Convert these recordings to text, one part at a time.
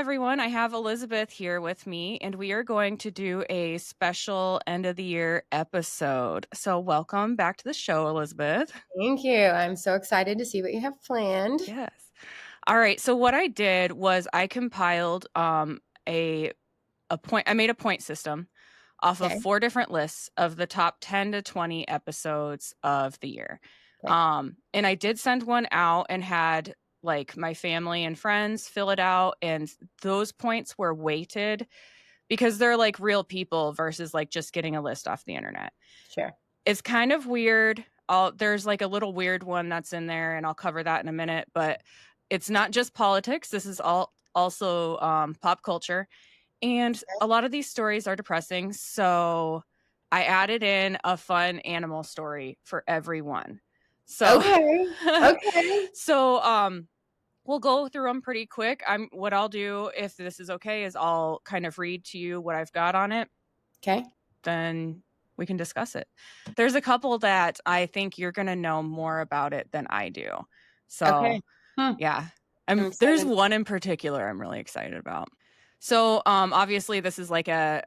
everyone. I have Elizabeth here with me, and we are going to do a special end of the year episode. So, welcome back to the show, Elizabeth. Thank you. I'm so excited to see what you have planned. Yes. All right. So, what I did was I compiled a point. I made a point system off of Okay. 4 different lists of the top 10 to 20 episodes of the year. Okay. And I did send one out and had like my family and friends fill it out, and those points were weighted because they're like real people versus like just getting a list off the internet. Sure. It's kind of weird. There's like a little weird one that's in there, and I'll cover that in a minute, but it's not just politics. This is also pop culture. And a lot of these stories are depressing, so I added in a fun animal story for everyone. So, Okay. Okay. so we'll go through them pretty quick. What I'll do, if this is okay, is I'll kind of read to you what I've got on it. Okay. Then we can discuss it. There's a couple that I think you're going to know more about it than I do. So, Okay. yeah. I'm There's excited. one in particular I'm really excited about. So, obviously this is like a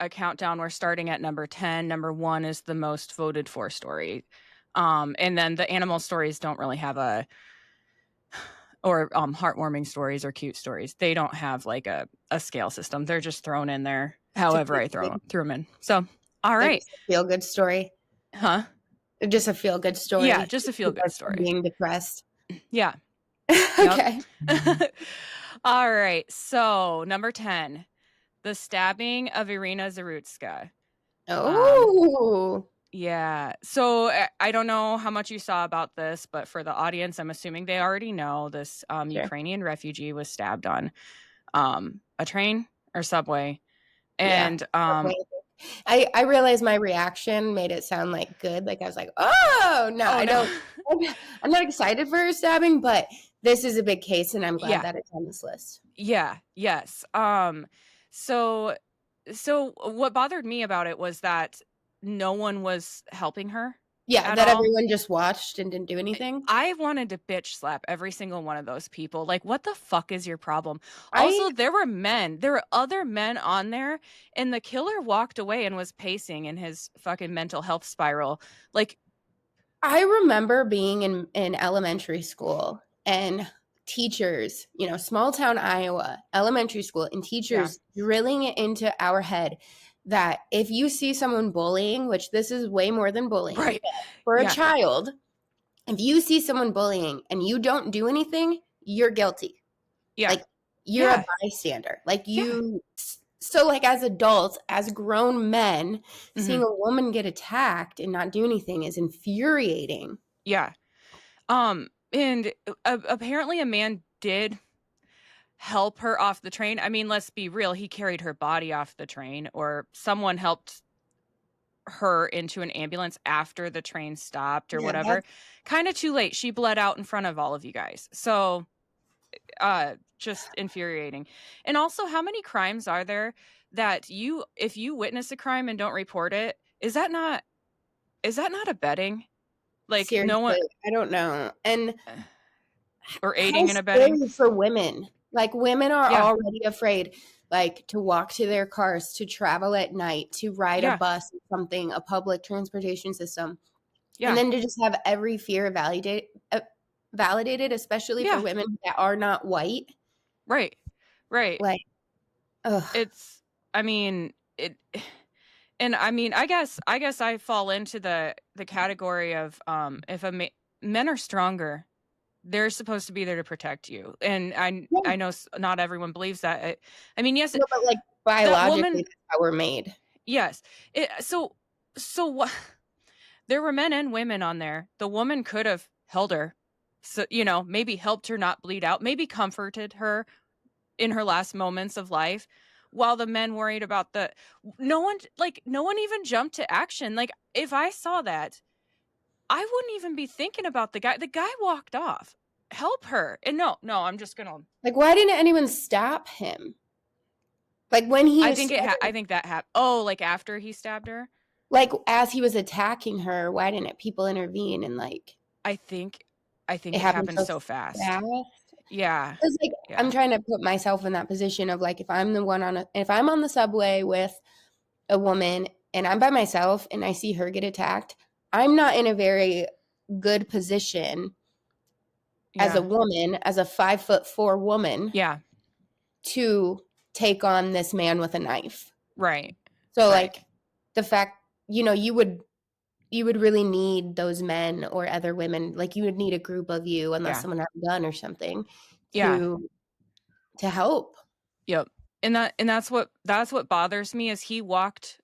countdown. We're starting at number 10. Number 1 is the most voted for story. And then the animal stories don't really have or heartwarming stories or cute stories. They don't have like a scale system. They're just thrown in there however I threw them in. So, all right. Just a feel-good story. Huh? Just a feel-good story. Yeah, just a feel-good story. Being depressed. Yeah. Okay. All right. So, number 10, the stabbing of Irina Zarutska. Oh. Yeah. So, I don't know how much you saw about this, but for the audience, I'm assuming they already know this Sure. Ukrainian refugee was stabbed on a train or subway. Yeah. And I realized my reaction made it sound like good. Like I was like, oh no, I don't. I'm not excited for her stabbing, but this is a big case, and I'm glad that it's on this list. Yeah. Yes. So what bothered me about it was that no one was helping her. Yeah, that everyone just watched and didn't do anything. I wanted to bitch slap every single one of those people. Like, what the fuck is your problem? Also, there were other men on there, and the killer walked away and was pacing in his fucking mental health spiral. Like, I remember being in elementary school and teachers, small town Iowa, elementary school, and teachers drilling it into our head that if you see someone bullying, which this is way more than bullying, right? For a child, if you see someone bullying and you don't do anything, you're guilty. Yeah. Like you're a bystander. Like you so like as adults, as grown men, seeing a woman get attacked and not do anything is infuriating. Yeah. And apparently a man did help her off the train. I mean, let's be real. He carried her body off the train, or someone helped her into an ambulance after the train stopped or whatever. Kind of too late. She bled out in front of all of you guys. So, just infuriating. And also, how many crimes are there that if you witness a crime and don't report it, is that not abetting? Like, seriously, no one, I don't know. And or aiding and abetting for women. Like women are already afraid, like to walk to their cars, to travel at night, to ride a bus, something, a public transportation system. Yeah. And then to just have every fear validated, especially for women that are not white. Right. Right. Like, and I mean, I guess I fall into the category of if men are stronger, they're supposed to be there to protect you. And I know not everyone believes that. I mean, yes, no, but like biologically, that's how we're made. Yes. So what? There were men and women on there. The woman could have held her, so maybe helped her not bleed out, maybe comforted her in her last moments of life, while the men worried about no one even jumped to action. Like, if I saw that, I wouldn't even be thinking about the guy. The guy walked off. Help her. And no, I'm just gonna. Like, why didn't anyone stop him? Like when he, I think that happened. Oh, like after he stabbed her. Like as he was attacking her, why didn't people intervene and like? I think it happened so fast. Yeah. 'Cause, like, I'm Yeah. trying to put myself in that position of, like, if I'm on the subway with a woman and I'm by myself and I see her get attacked, I'm not in a very good position as a Yeah. woman, as a 5'4" woman Yeah. to take on this man with a knife. Right. So, Right. like, the fact, you would really need those men or other women, like, you would need a group of you, unless Yeah. someone had a gun or something, Yeah. to help. Yep. And that's what bothers me is he walked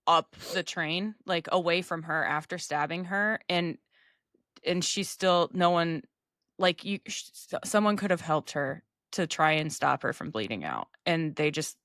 up the train, like, away from her after stabbing her, and she's still no one like, someone could have helped her to try and stop her from bleeding out, and they just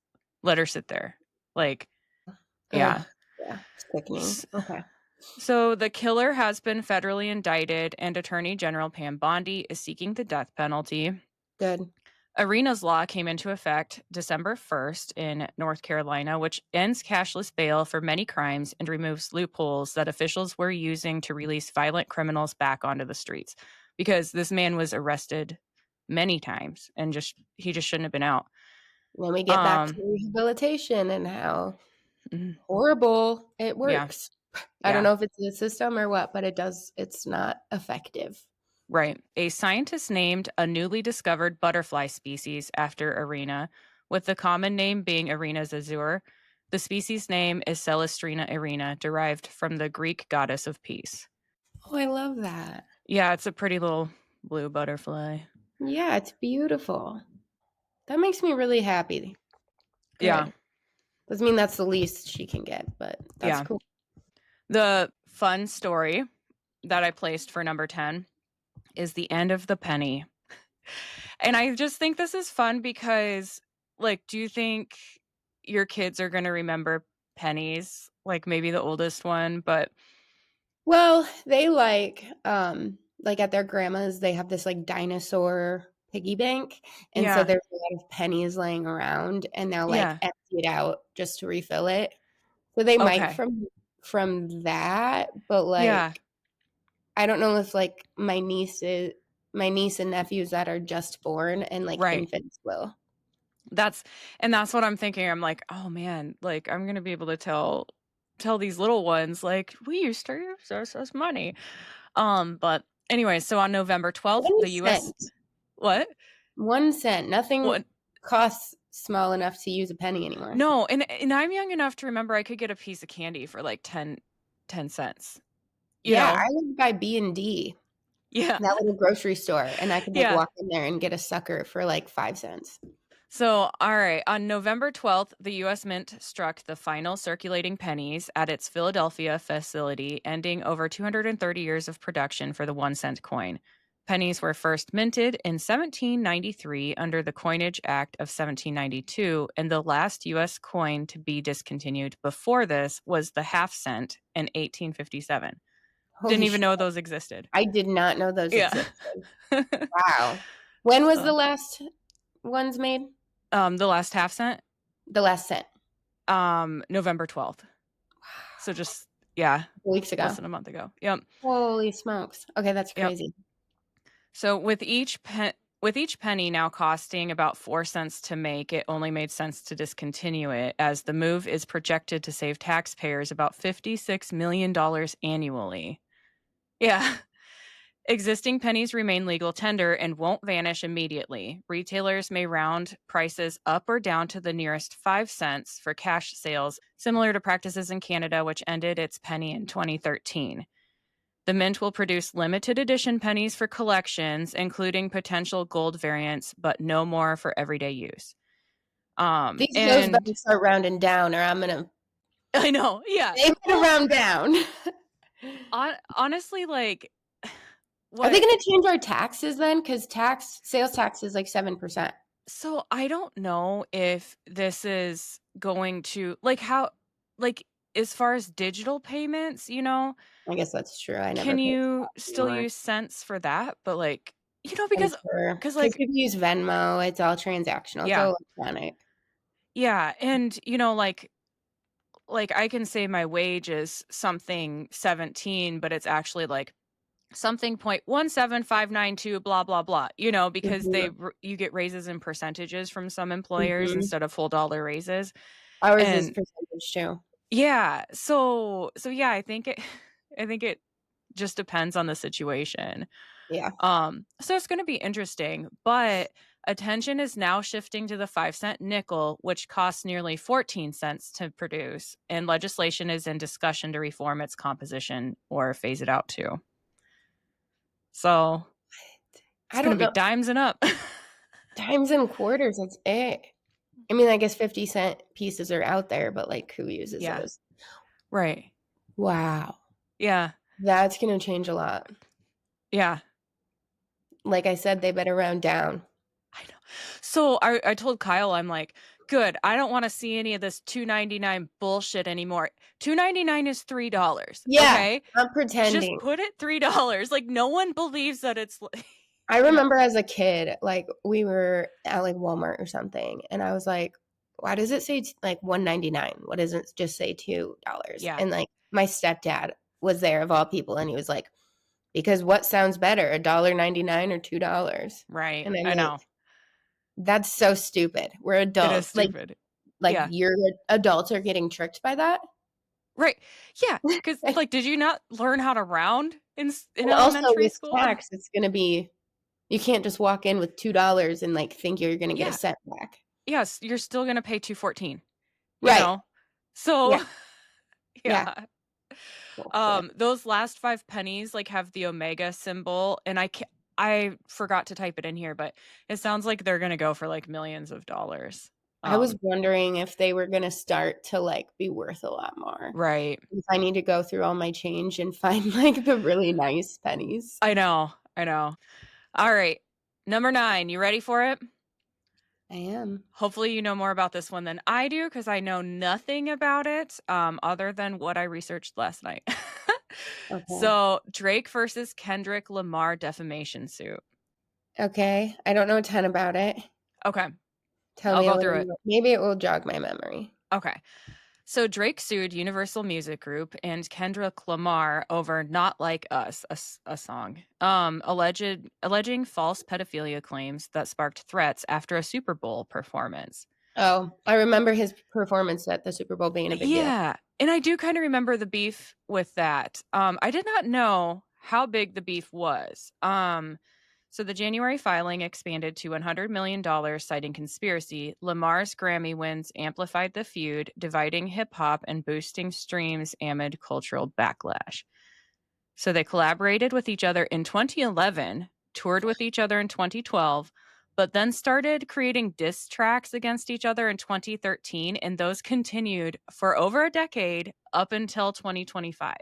let her sit there. Like, Ugh, yeah. yeah, sickening. S Okay, So the killer has been federally indicted, and Attorney General Pam Bondi is seeking the death penalty. good. Arena's law came into effect December 1st in North Carolina, which ends cashless bail for many crimes and removes loopholes that officials were using to release violent criminals back onto the streets. Because this man was arrested many times and he just shouldn't have been out. Then we get back to Um, rehabilitation and how mhm, horrible it yeah, works. I don't yeah. know if it's the system or what, but it's not effective. Right. A scientist named a newly discovered butterfly species after Arena, with the common name being Arena zazur. The species name is Celestrina arena, derived from the Greek goddess of peace. Oh, I love that. Yeah, it's a pretty little blue butterfly. Yeah, it's beautiful. That makes me really happy. Yeah, Good. Doesn't mean that's the least she can get, but that's yeah. cool. The fun story that I placed for number 10 is the end of the penny. And I just think this is fun because, like, do you think your kids are going to remember pennies? Like, maybe the oldest one, but Well, they like at their grandma's, they have this like dinosaur piggy bank, and so yeah, there's a lot of pennies laying around, and they'll like yeah, empty it out just to refill it. So they might okay, from that, but yeah, like I don't know if like my niece and nephews that are just born and like right. infants will. That's that's what I'm thinking. I'm like, oh man, like I'm gonna be able to tell these little ones like we used to use this as money. But anyway, so on November 12th, One the U.S. cent. What? 1 cent. Nothing What? costs small enough to use a penny anymore. No, and I'm young enough to remember I could get a piece of candy for like 10 cents. You Yeah, know? I lived by B&D. Yeah. That little grocery store, and I could, like, Yeah. walk in there and get a sucker for, like, 5 cents. So, all right, on November 12th, the U.S. Mint struck the final circulating pennies at its Philadelphia facility, ending over 230 years of production for the 1 cent coin. Pennies were first minted in 1793 under the Coinage Act of 1792, and the last U.S. coin to be discontinued before this was the half cent in 1857. Didn't Holy even shit, know those existed. I did not know those Yeah. existed. Wow. When was the So, last ones made? the last half cent, The last cent. November 12th. So just yeah, Weeks less ago. than a month ago. Yep. Holy smokes. Okay, that's Yep. crazy. So with each penny now costing about 4 cents to make, it only made sense to discontinue it as the move is projected to save taxpayers about $56 million annually. Yeah. Existing pennies remain legal tender and won't vanish immediately. Retailers may round prices up or down to the nearest 5 cents for cash sales, similar to practices in Canada, which ended its penny in 2013. The mint will produce limited edition pennies for collections, including potential gold variants, but no more for everyday use. Those And better start rounding down or I'm gonna I know, yeah. they better Well, round down. honestly, like, Are they what? gonna change our taxes then? Because sales tax is like 7%. So I don't know if this is going to like as far as digital payments, I guess that's true. I never can pay you tax still anymore. use cents for that? But like, I'm because sure, because because like people use Venmo, it's all transactional, it's yeah, all electronic. yeah, and like I can say my wage is something 17, but it's actually like something 0.17592 blah blah blah, because Mhm. you get raises in percentages from some employers Mhm. instead of full dollar raises. Ours is And percentage too. yeah, so yeah, I think it I think it just depends on the situation. Yeah. So it's going to be interesting, but attention is now shifting to the 5-cent nickel, which costs nearly 14 cents to produce, and legislation is in discussion to reform its composition or phase it out too. So it's I going to don't be know. dimes and up. Dimes and quarters, that's it. I mean, I guess 50-cent pieces are out there, but, like, who uses Yeah. those? Right. Wow. Yeah. That's gonna change a lot. Yeah. Like I said, they better round down. I know. So I told Kyle, I'm like, good. I don't want to see any of this 2.99 bullshit anymore. 2.99 is $3. Yeah, Okay. I'm Just pretending. put it $3. Like, no one believes that it's like, I remember as a kid, like, we were at, like, Walmart or something, and I was like, "Why does it say, like, 1.99? Why doesn't it just say $2?" yeah, And, like, my stepdad was there of all people, and he was like, "Because what sounds better, $1.99 or $2?" right. And I'm I like, know. "That's so stupid. We're It is adults." stupid. Like, Yeah. your adults are getting tricked by that? Right. Yeah. Because, like, did you not learn how to round in And also elementary with school? tax, it's gonna be you can't just walk in with $2 and, like, think you're gonna get a Yeah. cent back. Yes. You're still going to pay 2.14, you Right. know? Yeah, So, yeah. yeah. Bullshit. Those last 5 pennies, like, have the omega symbol, and I forgot to type it in here, but it sounds like they're gonna go for, like, millions of dollars. I was Um, wondering if they were gonna start to, like, be worth a lot more. right. If I need to go through all my change and find, like, the really nice pennies. I know, I know. Alright, number 9, you ready for it? I am. Hopefully, you know more about this one than I do, because I know nothing about it, other than what I researched last night. Okay. So, Drake versus Kendrick Lamar defamation suit. Okay. I don't know a ton about it. Okay, Tell I'll me a go little through it. more. Maybe it will jog my memory. Okay. So Drake sued Universal Music Group and Kendrick Lamar over "Not Like Us," a song, alleging false pedophilia claims that sparked threats after a Super Bowl performance. Oh, I remember his performance at the Super Bowl being a big deal. Yeah, and I do kind of remember the beef with that. I did not know how big the beef was. So the January filing expanded to $100 million, citing conspiracy. Lamar's Grammy wins amplified the feud, dividing hip hop and boosting streams amid cultural backlash. So they collaborated with each other in 2011, toured with each other in 2012, but then started creating diss tracks against each other in 2013, and those continued for over a decade up until 2025.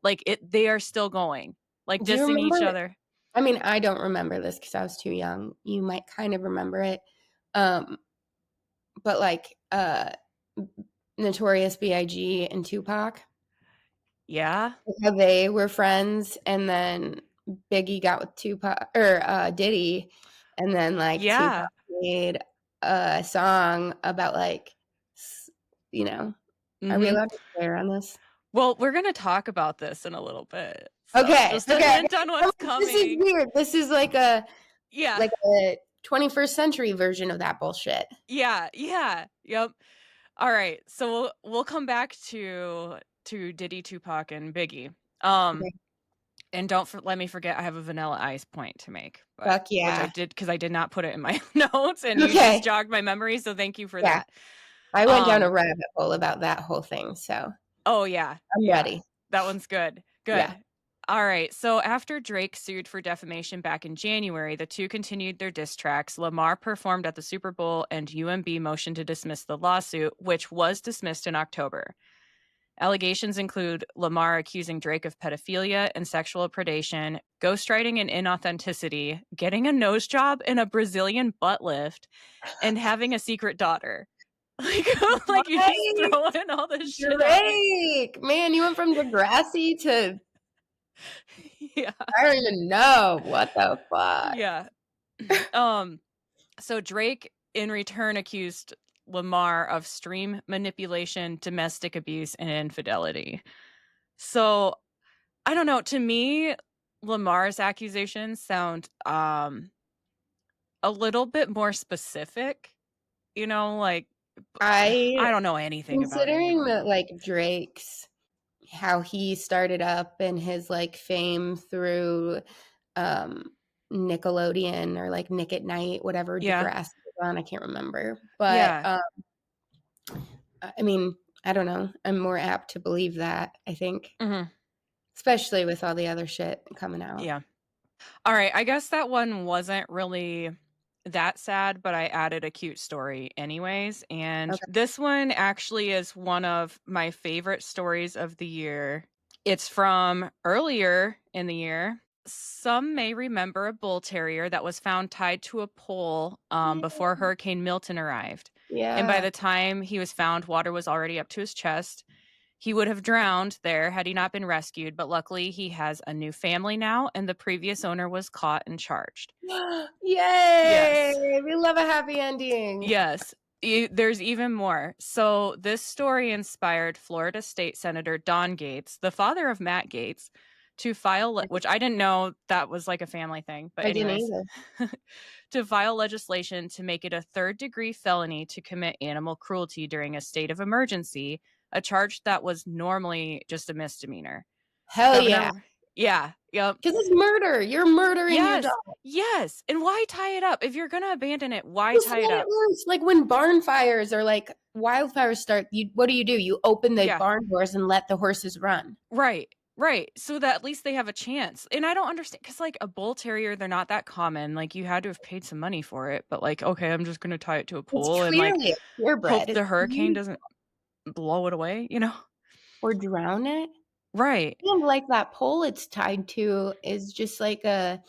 Like, they are still going, like, Do you dissing each remember other. I mean, I don't remember this because I was too young. You might kind of remember it. Um, but, like, Notorious B.I.G. and Tupac, Yeah. like how they were friends, and then Biggie got with Tupac or, Diddy, and then, like, Tupac Yeah. made a song about, like, s you know are we Mhm. allowed to swear on this? Well, we're gonna talk about this in a little bit. So, Okay, just a okay, hint okay. on what's This is coming. weird. This is Yeah. like a 21st century version of that bullshit. Yeah, yeah, yep. Alright, so we'll come back to Diddy, Tupac, and Biggie. Um, Okay. and don't let me forget I have a Vanilla Ice point to make, but Fuck which I yeah. did because I did not put it in my notes, and you just Okay. jogged my memory, so thank you for Yeah. that. I went down a Um rabbit hole about that whole thing, so Oh, yeah, I'm yeah. ready. That one's good. Yeah. Good. Alright, so after Drake sued for defamation back in January, the two continued their diss tracks. Lamar performed at the Super Bowl, and UMB motioned to dismiss the lawsuit, which was dismissed in October. Allegations include Lamar accusing Drake of pedophilia and sexual predation, ghostwriting and inauthenticity, getting a nose job and a Brazilian butt lift, and having a secret daughter. Like, like you just Right? throw in all this shit out there. Drake! Man, you went from Degrassi to Yeah. I don't even know. What the fuck? Yeah. Um, so Drake in return accused Lamar of stream manipulation, domestic abuse, and infidelity. So I don't know. To me, Lamar's accusations sound, a little bit more specific, like, I I don't know anything about any of considering them. that, like, Drake's how he started up and his, like, fame through, um, Nickelodeon or, like, Nick at Night, whatever Yeah. Degrassi was on, I can't remember, but, Yeah. I mean, I don't know, I'm more apt to believe that, I think, Mhm. especially with all the other shit coming out. Yeah. Alright, I guess that one wasn't really that sad, but I added a cute story anyways, and Okay. this one actually is one of my favorite stories of the year. It's from earlier in the year. Some may remember a bull terrier that was found tied to a pole, Yeah. before Hurricane Milton arrived, and by Yeah. the time he was found, water was already up to his chest. He would have drowned there had he not been rescued, but luckily he has a new family now, and the previous owner was caught and charged. Yay! Yes. We love a happy ending. Yes. There's even more. So, this story inspired Florida State Senator Don Gates, the father of Matt Gates, to which I didn't know that was like a family thing, but I didn't anyways, either. to file legislation to make it a third-degree felony to commit animal cruelty during a state of emergency, a charge that was normally just a misdemeanor. Hell yeah. Governor Yeah, yep. 'Cause it's murder. You're murdering your Yes, dog. yes, and why tie it up? If you're gonna abandon it, why Just tie it let it up? loose. Like, when barn fires or, like, wildfires start, what do? You open the Yeah, barn doors and let the horses run. right, right, so that at least they have a chance, and I don't understand because like, a bull terrier, they're not that common, like, you had to have paid some money for it, but, like, okay, I'm just gonna tie it to a It's pole and, like, clearly a purebred. hope It's the hurricane beautiful. doesn't blow it away, you know? Or drown it. Right. And, like, that pole it's tied to is just like a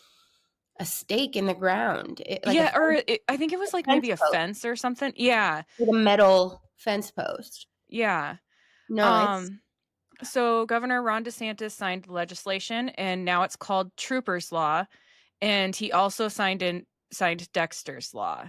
stake in the ground. Like Yeah, or I think it was, like, fence maybe a post, fence or something. Yeah, like a metal fence post. yeah, No, it's um So Governor Ron DeSantis signed the legislation, and now it's called Troopers Law, and he also signed Dexter's Law.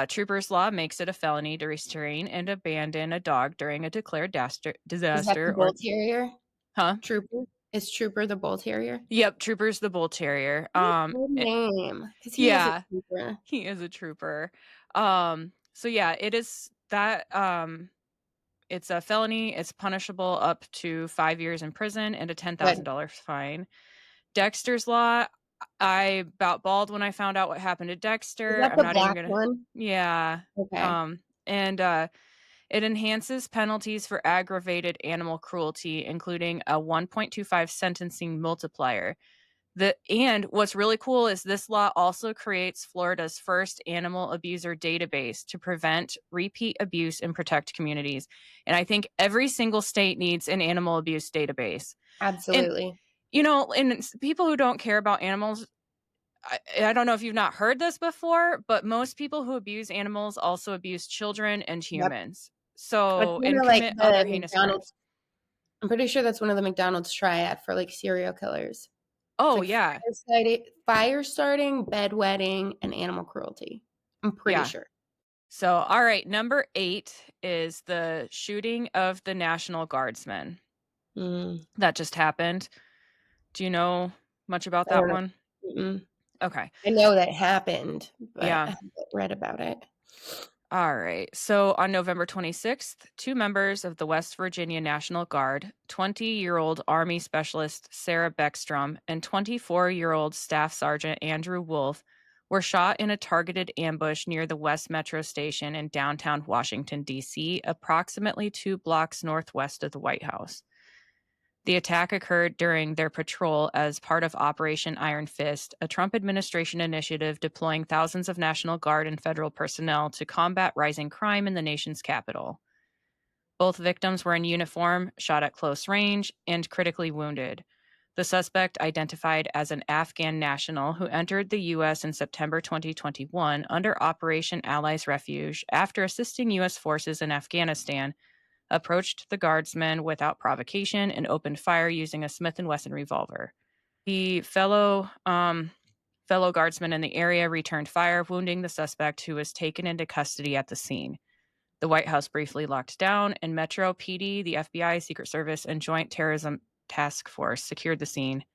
Troopers Law makes it a felony to restrain and abandon a dog during a declared is that the disaster bull or terrier? huh? Trooper? Is Trooper the bull terrier? Yep, Trooper's the bull terrier. What a good name, 'cause he is a Yeah, trooper. he is a trooper. So yeah, it is that it's a felony. It's punishable up to 5 years in prison and a Good. $10,000 fine. Dexter's Law, I about bawled when I found out what happened to Is Dexter. that I'm the not even black gonna one? Yeah, Okay. and, it enhances penalties for aggravated animal cruelty, including a 1.25 sentencing multiplier. And what's really cool is this law also creates Florida's first animal abuser database to prevent repeat abuse and protect communities, and I think every single state needs an animal abuse database. And Absolutely. people who don't care about animals, I don't know if you've not heard this before, but most people who abuse animals also abuse children and Yep. humans. It's So, and kinda like commit other the heinous McDonald's crimes. I'm pretty sure that's one of the McDonald's triad for, like, serial killers. It's Oh, like yeah. fire starting, bedwetting, and animal cruelty. I'm pretty Yeah. sure. So, all right, number 8 is the shooting of the National Guardsmen Mm, that just happened. Do you know much about I that don't know. one? Mm-mm. Okay. I know that happened, but Yeah. I haven't read about it. All right. So on November 26th, two members of the West Virginia National Guard, 20-year-old Army Specialist Sarah Beckstrom and 24-year-old Staff Sergeant Andrew Wolf, were shot in a targeted ambush near the West Metro Station in downtown Washington, D.C., approximately 2 blocks northwest of the White House. The attack occurred during their patrol as part of Operation Iron Fist, a Trump administration initiative deploying thousands of National Guard and federal personnel to combat rising crime in the nation's capital. Both victims were in uniform, shot at close range, and critically wounded. The suspect, identified as an Afghan national who entered the U.S. in September 2021 under Operation Allies Refuge after assisting U.S. forces in Afghanistan, approached the guardsmen without provocation and opened fire using a Smith& Wesson revolver. The fellow guardsmen in the area returned fire, wounding the suspect, who was taken into custody at the scene. The White House briefly locked down, and Metro PD, the FBI, Secret Service, and Joint Terrorism Task Force secured the scene.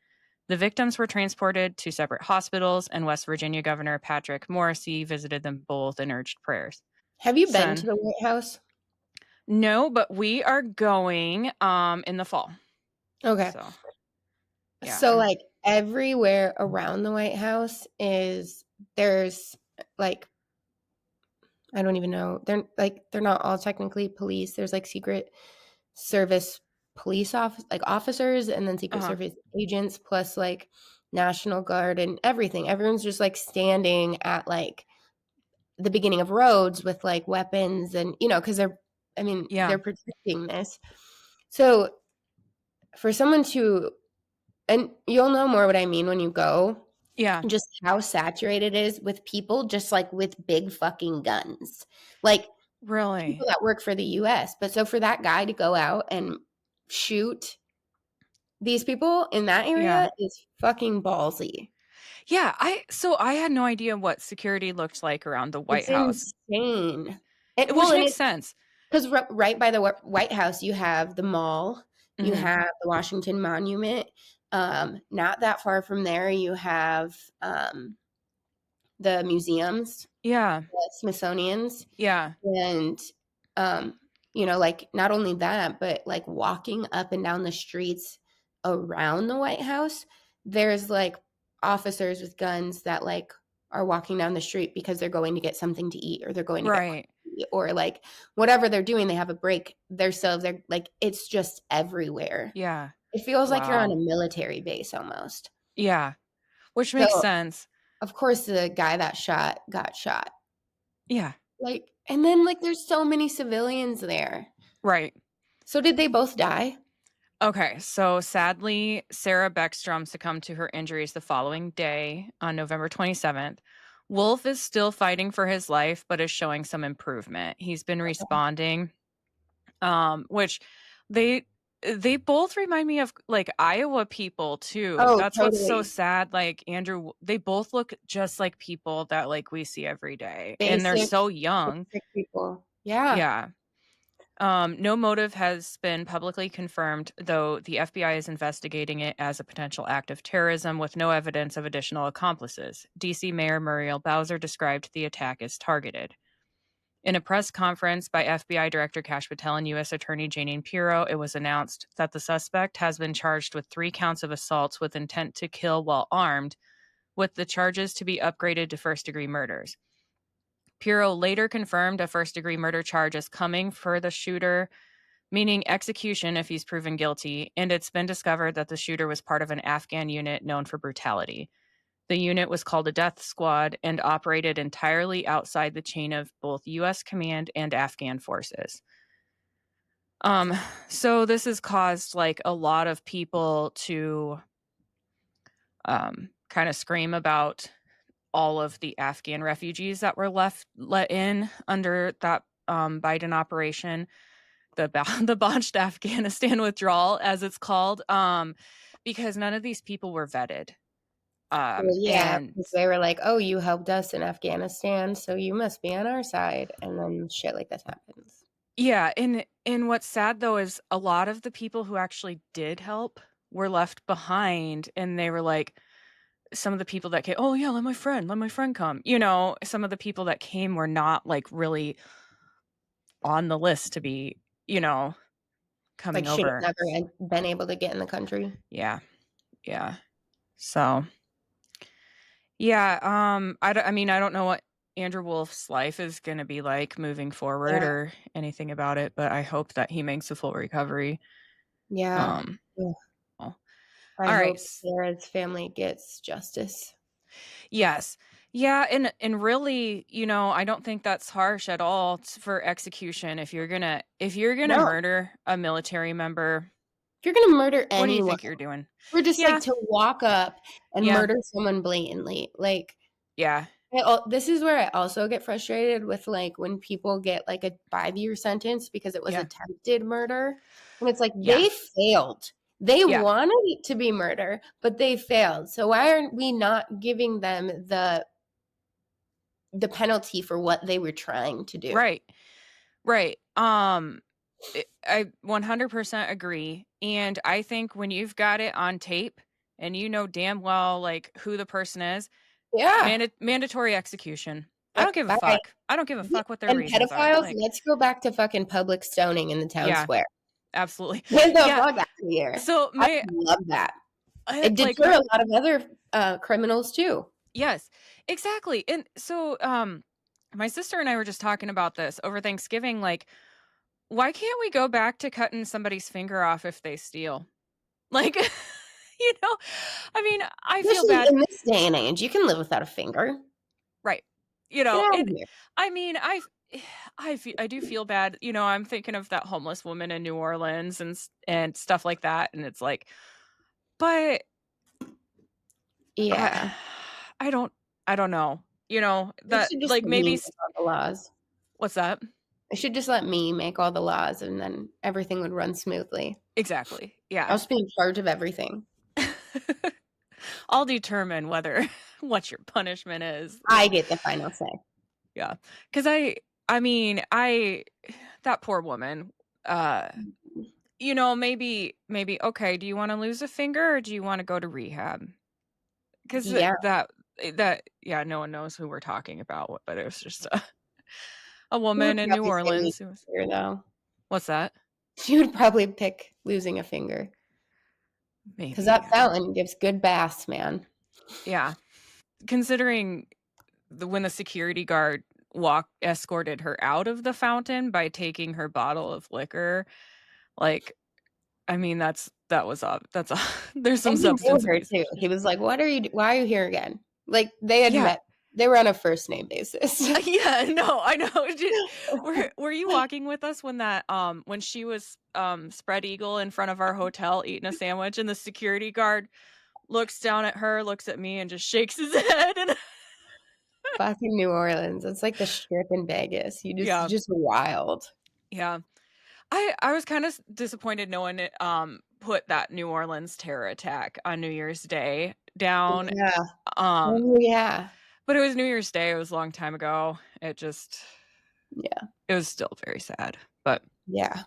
The victims were transported to separate hospitals, and West Virginia Governor Patrick Morrisey visited them both and urged prayers. Have you been to Son, the White House? no, but we are going in the fall. Okay. So, yeah, So, like, everywhere around the White House there's, like, I don't even know. They're not all technically police. There's, like, Secret Service officers, and then Secret uh-huh. Service agents, plus, like, National Guard and everything. Everyone's just, like, standing at, like, the beginning of roads with, like, weapons and, because Yeah, they're protecting this. So, for someone to and you'll know more what I mean when you go, yeah, just how saturated it is with people just, like, with big fucking guns. Like, people really. that work for the US. But so for that guy to go out and shoot these people in that Yeah. area is fucking ballsy. Yeah, I had no idea what security looked like around the White It's House, insane. And which and makes it's sense. 'cause right by the White House, you have the mall, you Mhm. have the Washington Monument, not that far from there, you have, the museums, Yeah, the Smithsonian's. yeah, And, like, not only that, but, like, walking up and down the streets around the White House, there's, like, officers with guns that, like, are walking down the street because they're going to get something to eat or they're going to get right. coffee or, like, whatever they're doing, they have a break. They're like, it's just everywhere. Yeah. It feels like you're on a Wow. military base almost. Yeah, which makes So, sense. of course, the guy that shot got shot. Yeah, Like, and then, like, there's so many civilians there. right. So did they both die? Okay, so sadly, Sarah Beckstrom succumbed to her injuries the following day on November 27th. Wolf is still fighting for his life, but is showing some improvement. He's been responding, which they they both remind me of like Iowa people too. Oh, That's what's so totally. sad. Like Andrew, they both look just like people that like we see every day, and they're Basic so young. basic people. Yeah. Yeah. No motive has been publicly confirmed, though the FBI is investigating it as a potential act of terrorism with no evidence of additional accomplices. DC Mayor Muriel Bowser described the attack as targeted. In a press conference by FBI Director Kash Patel and U.S. Attorney Janine Pirro, it was announced that the suspect has been charged with 3 counts of assaults with intent to kill while armed, with the charges to be upgraded to first-degree murders. Pirro later confirmed a first-degree murder charge is coming for the shooter, meaning execution if he's proven guilty, and it's been discovered that the shooter was part of an Afghan unit known for brutality. The unit was called a death squad and operated entirely outside the chain of both U.S. command and Afghan forces. Um, so this has caused like a lot of people to kind of scream about all of the Afghan refugees that were let in under that Biden operation, the botched Afghanistan withdrawal, as it's called, because none of these people were vetted. Well, yeah, And because they were like, "Oh, you helped us in Afghanistan, so you must be on our side," and then shit like this happens. yeah, and what's sad though is a lot of the people who actually did help were left behind, and they were like, some of the people that came, oh yeah, let my friend come. Some of the people that came were not like really on the list to be, Like, coming should over. have never had been able to get in the country. Yeah, yeah. So yeah, I mean, I don't know what Andrew Wolf's life is going to be like moving forward Yeah, or anything about it, but I hope that he makes a full recovery. yeah. Um, Ugh. well, I all right. hope Sarah's family gets justice. Yes. Yeah, and really, I don't think that's harsh at all for execution. If you're gonna No, murder a military member, if you're gonna murder what do you anyone, think you're doing? we're just, like, Yeah, to walk up and yeah, murder someone blatantly, like, yeah, this is where I also get frustrated with, like, when people get, like, a 5-year sentence because it was yeah, attempted murder, and it's like, yeah, they failed. They yeah. wanted it to be murder, but they failed, so why aren't we not giving them the penalty for what they were trying to do? Right, right. I 100% agree, and I think when you've got it on tape and you know damn well, like, who the person is, Yeah. mandatory execution. I don't Yep, give a bye. fuck. I don't give a Ye fuck what their and reasons are. pedophiles, Like, let's go back to fucking public stoning in the town yeah, square. absolutely. Get the Yeah. fuck out of here. So I my love that. I, It like deter my a lot of other, criminals too. Yes, exactly. And so my sister and I were just talking about this over Thanksgiving, like, why can't we go back to cutting somebody's finger off if they steal? Like, you know, I mean, I feel Especially bad. in this day and age, you can live without a finger. Right. Get out of It here. I mean, I do feel bad. I'm thinking of that homeless woman in New Orleans and stuff like that, and it's like, but I Yeah. I don't I don't know. They That, should just like, let maybe me make all the laws. what's that? They should just let me make all the laws, and then everything would run smoothly. Exactly. Yeah. I'll just be in charge of everything. I'll determine whether what your punishment is. I get the final say. Yeah. 'Cause I mean, that poor woman, uh, maybe, okay, do you wanna lose a finger or do you wanna go to rehab? 'Cause Yeah, yeah, no one knows who we're talking about, but it was just a she would woman in New probably say losing Orleans who was a finger, though. What's that? She would probably pick losing a finger, 'cause Maybe, that yeah. fountain gives good baths, man. Yeah. Considering when the security guard escorted her out of the fountain by taking her bottle of liquor, like, I mean, that's a there's some And he knew substance her abuse too. He issues. was like, why are you here again?" Like, they had Yeah. met they were on a first name basis. Yeah, no, I know. Were you walking with us when she was, spread eagle in front of our hotel eating a sandwich and the security guard looks down at her, looks at me, and just shakes his head, and Fucking New Orleans, it's like the Strip in Vegas. yeah, Just wild. yeah. I was kinda disappointed no one, put that New Orleans terror attack on New Year's Day down, Yeah. um, Oh, yeah. but it was New Year's Day, it was a long time ago. Yeah. It was still very sad, but Yeah.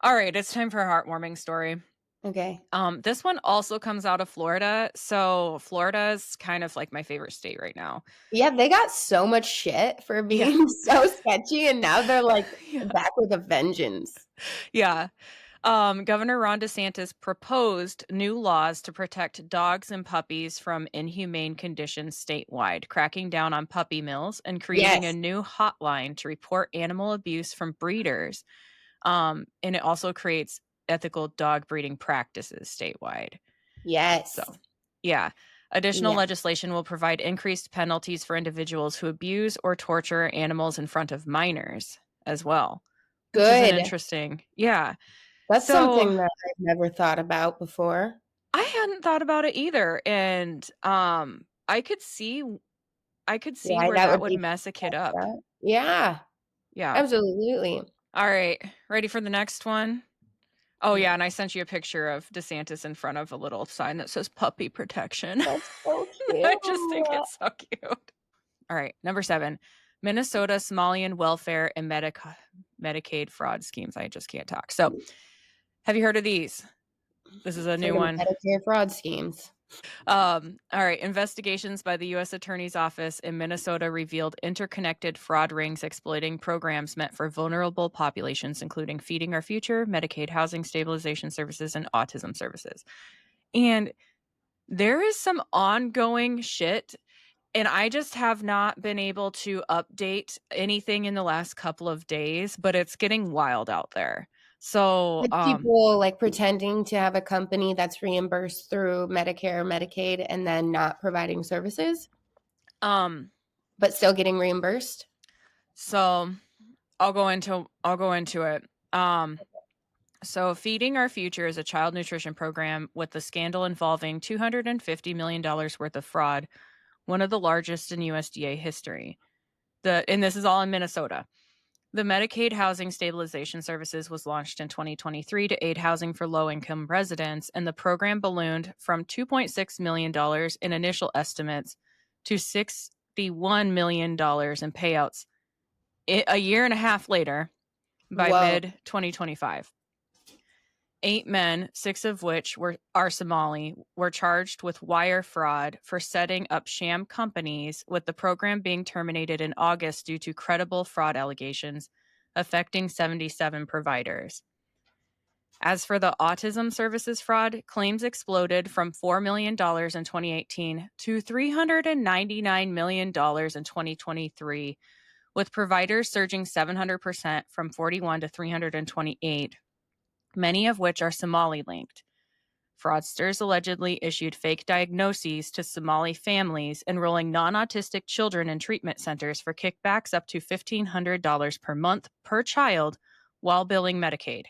alright, it's time for a heartwarming story. Okay. This one also comes out of Florida, so Florida's kind of like my favorite state right now. Yeah, they got so much shit for Yeah. being so sketchy, and now they're, like, Yeah. back with a vengeance. Yeah. Governor Ron DeSantis proposed new laws to protect dogs and puppies from inhumane conditions statewide, cracking down on puppy mills and creating a Yes. new hotline to report animal abuse from breeders. And it also creates ethical dog breeding practices statewide. So, Yes. yeah. Additional Yeah. legislation will provide increased penalties for individuals who abuse or torture animals in front of minors as well, which is an Good. interesting, yeah. That's So something that I've never thought about before. I hadn't thought about it either, and I could see Why where that that would would be mess a kid messed up. up. Yeah, Yeah. absolutely. All right, ready for the next one? Oh Yeah. yeah, and I sent you a picture of DeSantis in front of a little sign that says puppy protection. That's so I just think cute. it's so cute. All right, number 7. Minnesota Somalian welfare and Medicaid fraud schemes. I just can't talk. So, have you heard of these? This is a For new the one. Medicare fraud schemes. All right. Investigations by the U.S. Attorney's Office in Minnesota revealed interconnected fraud rings exploiting programs meant for vulnerable populations, including Feeding Our Future, Medicaid housing stabilization services, and autism services. And there is some ongoing shit. And I just have not been able to update anything in the last couple of days, but it's getting wild out there. So, Like people, like, pretending to have a company that's reimbursed through Medicare or Medicaid and then not providing services, um, but still getting reimbursed? so I'll go into it. So Feeding Our Future is a child nutrition program with a scandal involving $250 million worth of fraud, one of the largest in USDA history. And this is all in Minnesota. The Medicaid Housing Stabilization Services was launched in 2023 to aid housing for low-income residents, and the program ballooned from $2.6 million in initial estimates to $61 million in payouts a year and a half later by Whoa. mid-2025. 8 men, 6 of which are Somali, were charged with wire fraud for setting up sham companies, with the program being terminated in August due to credible fraud allegations affecting 77 providers. As for the autism services fraud, claims exploded from $4 million in 2018 to $399 million in 2023, with providers surging 700% from 41 to 328, many of which are Somali-linked. Fraudsters allegedly issued fake diagnoses to Somali families, enrolling non-autistic children in treatment centers for kickbacks up to $1,500 per month per child while billing Medicaid.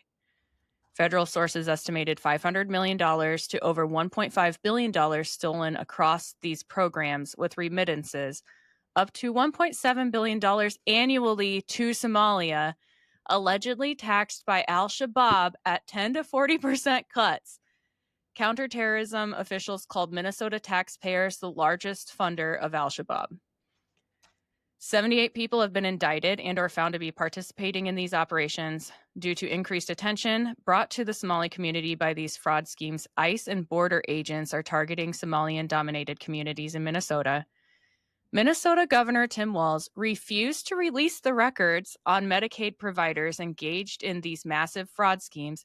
Federal sources estimated $500 million to over $1.5 billion stolen across these programs, with remittances up to $1.7 billion annually to Somalia, allegedly taxed by al-Shabaab at 10 to 40% cuts. Counterterrorism officials called Minnesota taxpayers the largest funder of al-Shabaab. 78 people have been indicted and or found to be participating in these operations. Due to increased attention brought to the Somali community by these fraud schemes, ICE and border agents are targeting Somalian-dominated communities in Minnesota. Minnesota Governor Tim Walz refused to release the records on Medicaid providers engaged in these massive fraud schemes,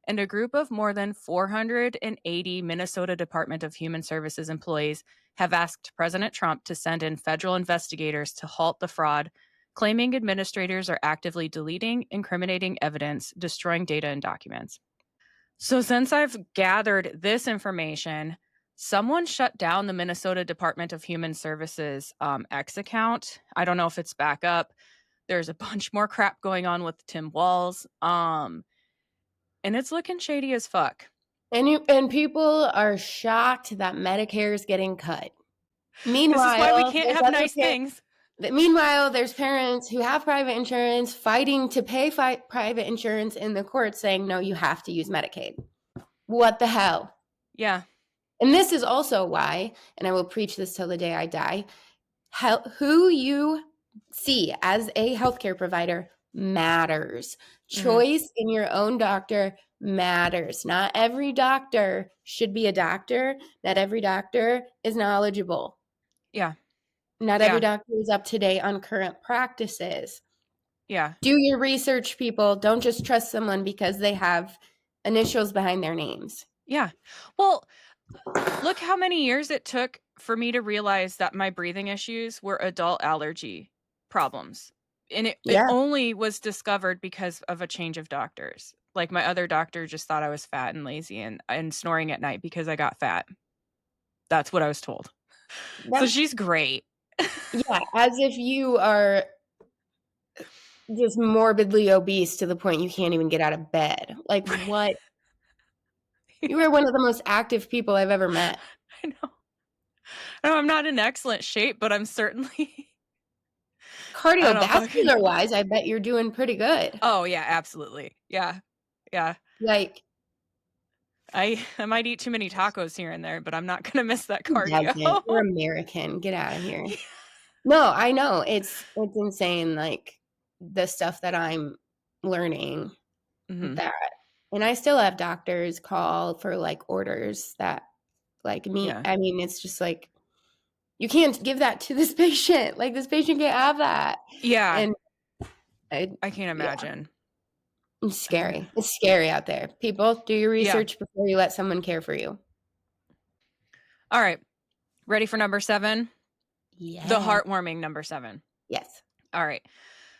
and a group of more than 480 Minnesota Department of Human Services employees have asked President Trump to send in federal investigators to halt the fraud, claiming administrators are actively deleting incriminating evidence, destroying data and documents. So since I've gathered this information, someone shut down the Minnesota Department of Human Services X account. I don't know if it's back up. There's a bunch more crap going on with Tim Walz. And it's looking shady as fuck. And people are shocked that Medicare is getting cut. Meanwhile, this is why we can't have nice things. Meanwhile, there's parents who have private insurance fighting to pay private insurance in the courts, saying, no, you have to use Medicaid. What the hell? Yeah. And this is also why, and I will preach this till the day I die, who you see as a healthcare provider matters. Choice in your own doctor matters. Not every doctor should be a doctor. Not every doctor is knowledgeable. Yeah. Not every doctor is up to date on current practices. Yeah. Do your research, people. Don't just trust someone because they have initials behind their names. Yeah. Well, look how many years it took for me to realize that my breathing issues were adult allergy problems. And it only was discovered because of a change of doctors. Like, my other doctor just thought I was fat and lazy and snoring at night because I got fat. That's what I was told. So she's great. Yeah, as if you are just morbidly obese to the point you can't even get out of bed. Like, what? You are one of the most active people I've ever met. I know. No, I'm not in excellent shape, but I'm certainly cardiovascular-wise, I bet you're doing pretty good. Oh, yeah, absolutely. Yeah. Yeah. Like, I might eat too many tacos here and there, but I'm not going to miss that cardio. You're American. Get out of here. No, I know. It's insane, like, the stuff that I'm learning that. And I still have doctors call for, like, orders that, like, me. Yeah. I mean, it's just like, you can't give that to this patient. Like, this patient can't have that. Yeah. And I can't imagine. Yeah. It's scary. It's scary out there. People, do your research before you let someone care for you. All right. Ready for number 7? Yeah. The heartwarming number 7. Yes. All right.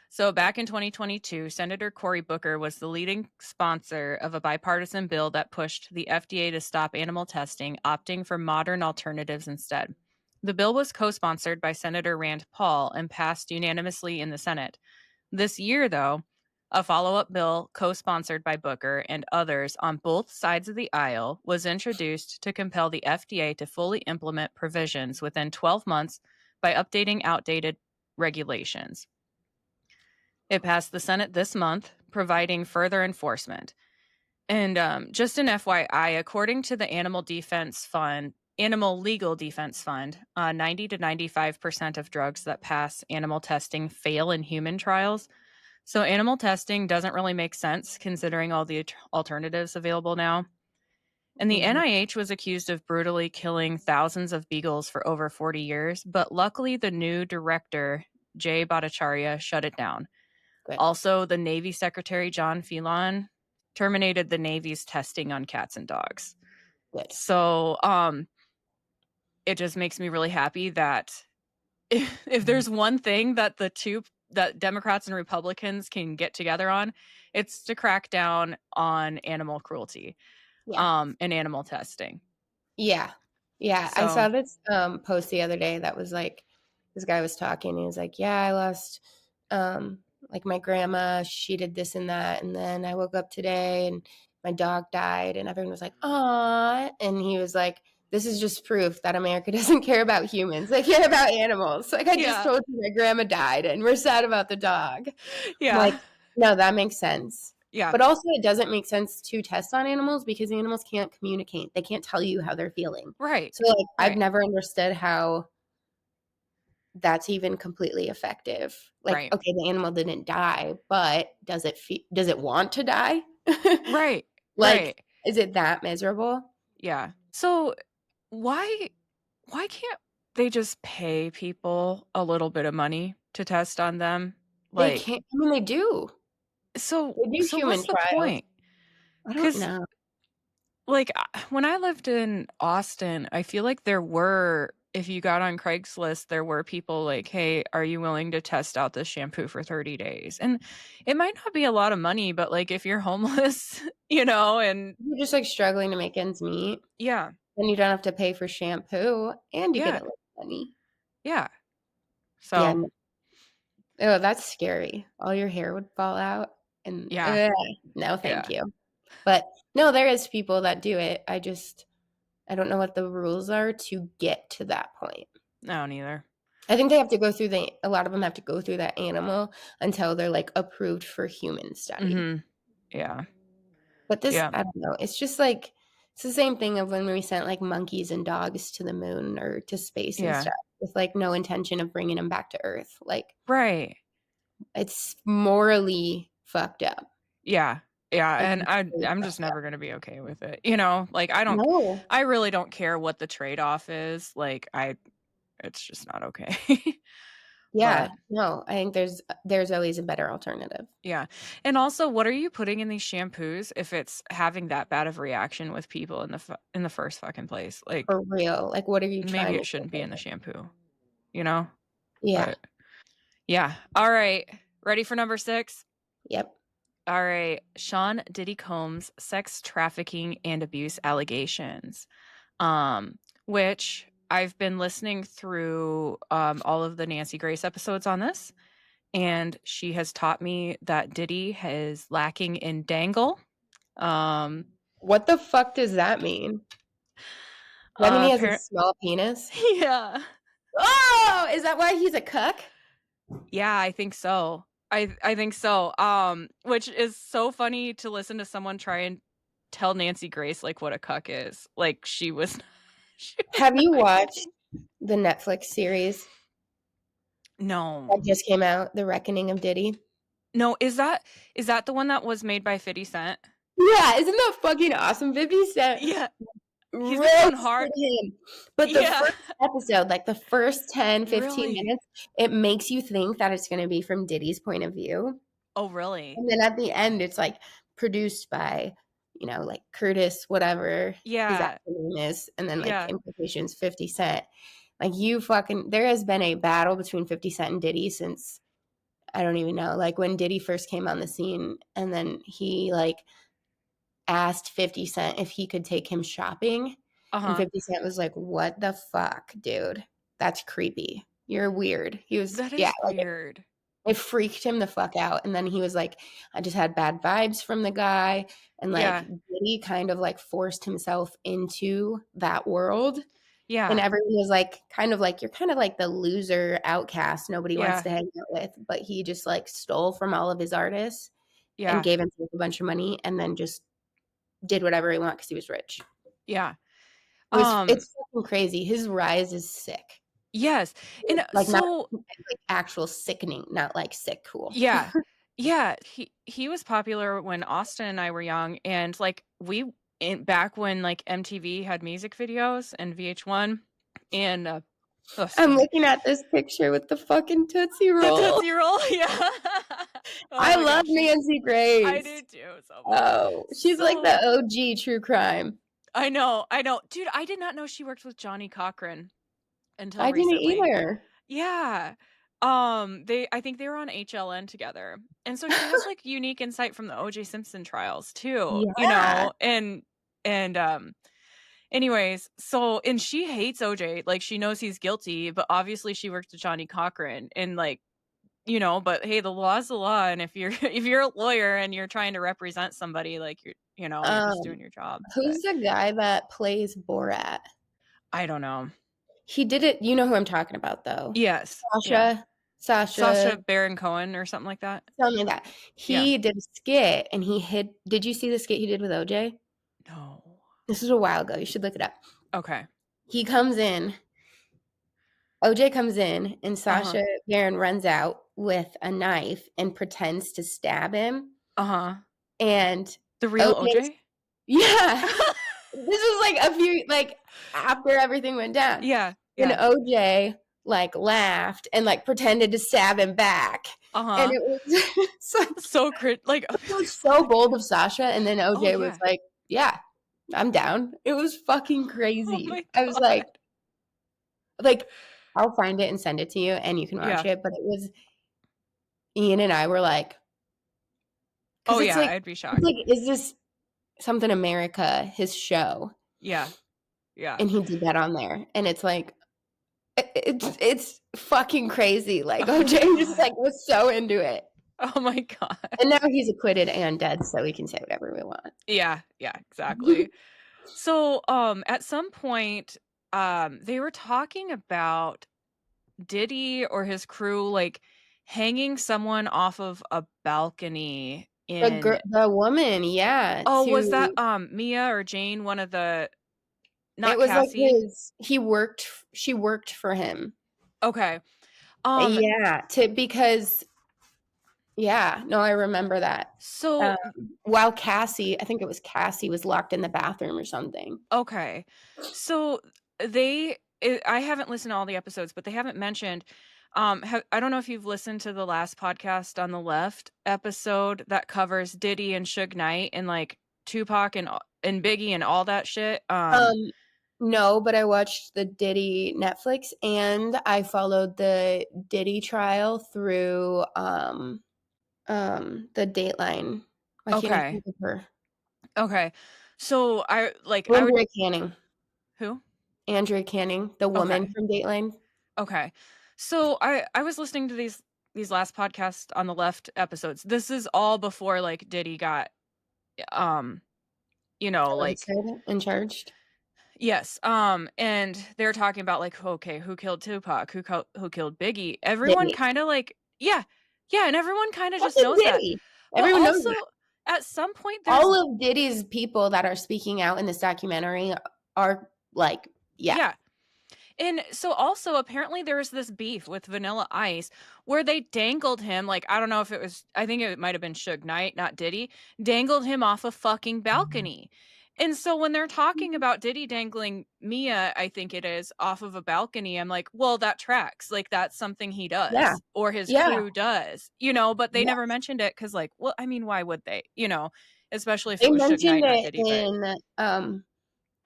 So back in 2022, Senator Cory Booker was the leading sponsor of a bipartisan bill that pushed the FDA to stop animal testing, opting for modern alternatives instead. The bill was co-sponsored by Senator Rand Paul and passed unanimously in the Senate. This year, though, a follow-up bill co-sponsored by Booker and others on both sides of the aisle was introduced to compel the FDA to fully implement provisions within 12 months by updating outdated regulations. It passed the Senate this month, providing further enforcement. And just an FYI, according to the Animal Legal Defense Fund, 90 to 95% of drugs that pass animal testing fail in human trials. So animal testing doesn't really make sense considering all the alternatives available now. And the Mhm. NIH was accused of brutally killing thousands of beagles for over 40 years, but luckily the new director, Jay Bhattacharya, shut it down. Good, Also, the Navy Secretary John Phelan terminated the Navy's testing on cats and dogs. good. So, it just makes me really happy that if there's one thing that that Democrats and Republicans can get together on, it's to crack down on animal cruelty, Yeah. and animal testing. Yeah. Yeah, I So saw this, post the other day that was like this guy was talking, he was like, "Yeah, I lost, like, my grandma, she did this and that, and then I woke up today and my dog died," and everyone was like, "Aw," and he was like, "This is just proof that America doesn't care about humans, they care about animals. Like, I just yeah. told you my grandma died, and we're sad about the dog." I'm like, Yeah. "No, that makes sense." Yeah. But also it doesn't make sense to test on animals because animals can't communicate. They can't tell you how they're feeling. Right. So, like, I've Right. never understood how that's even completely effective. Like, Right. okay, the animal didn't die, but does it want to die? Right. Like, Right. is it that miserable? Yeah. So why can't they just pay people a little bit of money to test on them? They Like, can't I mean, they do. so They do human what's the trials. point? I don't Cuz know. like when I lived in Austin, I feel like there were, if you got on Craigslist, there were people like, "Hey, are you willing to test out this shampoo for 30 days?" And it might not be a lot of money, but like if you're homeless, and You're just, like, struggling to make ends meet, yeah. then you don't have to pay for shampoo, and you get Yeah. a little money. Yeah. Yeah, So, oh, that's scary. All your hair would fall out and yeah. no, thank Yeah. you. But, no, there is people that do it. I don't know what the rules are to get to that point. I don't either. I think they have to go through the a lot of them have to go through that animal until they're, like, approved for human study. Mhm. Yeah. But this Yeah. I don't know, it's just like it's the same thing of when we sent, like, monkeys and dogs to the moon or to space and Yeah. stuff with, like, no intention of bringing them back to Earth. Like, Right. it's morally fucked up. Yeah. Yeah, Like, and really I'm just fucked up. never gonna be okay with it. Like No. I really don't care what the trade-off is. Like it's just not okay. Yeah, But no, I think there's always a better alternative. yeah. And also, what are you putting in these shampoos if it's having that bad of reaction with people in the first fucking place? Like For real. Like, what are you maybe trying to it shouldn't be in the do? shampoo, you know? Yeah. But yeah. All right. Ready for number 6? Yep. All right. Sean Diddy Combs' sex trafficking and abuse allegations. Which I've been listening through all of the Nancy Grace episodes on this, and she has taught me that Diddy is lacking in dangle. Um, What the fuck does that mean? Does that mean he has a Apparent, small penis? yeah, Oh, is that why he's a cuck? yeah, I think so. I think so. Which is so funny to listen to someone try and tell Nancy Grace like what a cuck is. Like she was, she was Have you not watched kidding. the Netflix series No, that just came out, The Reckoning of Diddy? no, is that the one that was made by 50 Cent? Yeah, isn't that fucking awesome? 50 Cent Yeah, he's been going hard. roasted him. But the Yeah, first episode, like the first 10, 15 really. minutes, it makes you think that it's gonna be from Diddy's point of view. Oh, really? And then at the end, it's, like, produced by, like, Curtis whatever his Yeah, actual name is, and then, like, yeah, implications 50 Cent. Like, you fucking there has been a battle between 50 Cent and Diddy since I don't even know, like, when Diddy first came on the scene, and then he, like, asked 50 Cent if he could take him shopping, and uh-huh. 50 Cent was like, "What the fuck, dude? That's creepy. You're weird." He was That yeah, is like, weird. it freaked him the fuck out, and then he was like, "I just had bad vibes from the guy," and, like, Yeah, Diddy kind of, like, forced himself into that world, and yeah, everyone was like, kind of like, "You're kind of like the loser outcast nobody wants yeah, to hang out with," but he just, like, stole from all of his artists and yeah, gave himself a bunch of money and then just did whatever he want because he was rich. yeah. Um, It's fucking crazy. His rise is sick. yes, and Like, not so like, actual sickening, not, like, sick cool. yeah, Yeah, he was popular when Austin and I were young, and, like, back when, like, MTV had music videos and VH1 and, oh, I'm excuse me. looking at this picture with the fucking Tootsie The Roll. Tootsie Roll, yeah. Oh I my love gosh, Nancy I Grace. do too so much. Oh, she's like the So OG true crime. I know. Dude, I did not know she worked with Johnny Cochran until I didn't recently. either. Yeah. I think they were on HLN together. And so she has, like, unique insight from the O.J. Simpson trials too, Yeah. and anyways, so and she hates OJ, like, she knows he's guilty, but obviously she worked with Johnny Cochran and, like, but hey, the law's the law, and if you're if you're a lawyer and you're trying to represent somebody, like, you're just Um, doing your job, but who's the guy that plays Borat? I don't know. He did it, you know who I'm talking about, though. Yes. Yeah. Sasha Sasha Sacha Baron Cohen or something like that? something like that. Yeah. He did a skit, and he hid did you see the skit he did with OJ? No. This was a while ago, you should look it up. Okay. He comes in OJ comes in, and Uh-huh. Sacha Baron runs out with a knife and pretends to stab him, Uh-huh. and The real OJ's OJ? yeah. This was, like, a few after everything went down. Yeah, And yeah. OJ, like, laughed and, like, pretended to stab him back, and Uh-huh. it was it's like So like it was so bold of Sasha, and then oh, OJ was yeah. like, "Yeah, I'm down." It was fucking Oh crazy. my I was god. like, I'll find it and send it to you, and you can watch Yeah. it, but it was Ian and I were like, Oh, because yeah, I'd be it's shocked. like, is this Something America, his show? Yeah. Yeah. And he did that on there, and it's like, it's fucking crazy, like, Oh my OJ just, god. like, was so into it. Oh my god. And now he's acquitted and dead, so we can say whatever we want. Yeah, yeah, exactly. So, at some point, they were talking about Diddy or his crew, like, hanging someone off of a balcony in The woman, yeah, oh, was that, to Mia or Jane, one of the it not was like Cassie? she worked for him. Okay. Um, Yeah, to because yeah, no, I remember that. Um, so while Cassie I think it was Cassie was locked in the bathroom or something. okay. So I haven't listened to all the episodes, but they haven't mentioned I don't know if you've listened to the last podcast on the left episode that covers Diddy and Suge Knight and like Tupac and Biggie and all that shit. Um, no, but I watched the Diddy Netflix, and I followed the Diddy trial through, the Dateline. Why can't I Okay. think of her? Okay. So I would Andrea Canning. who? Andrea Canning, the woman Okay. from Dateline. Okay. So I was listening to these last podcast on the left episodes. This is all before like Diddy got um like Arrested and charged. yes, and they're talking about like, okay, who killed Tupac? Who killed Biggie? Everyone Diddy. kinda like yeah, yeah, and everyone kinda just Fucking knows that. Diddy. But Everyone knows also, that. at some point, there's All of Diddy's people that are speaking out in this documentary are like, yeah. yeah. And so also apparently there was this beef with Vanilla Ice where they dangled him, like, I don't know if it was I think it might have been Suge Knight, not Diddy, dangled him off a fucking balcony. And so when they're talking about Diddy dangling Mia, I think it is, off of a balcony, I'm like, well, that tracks. Like that's something he Yeah. does or his Yeah. crew does, but they never Yes. mentioned it because like, well, I mean, why would they? Especially if They it was Suge mentioned Knight, not it Diddy, but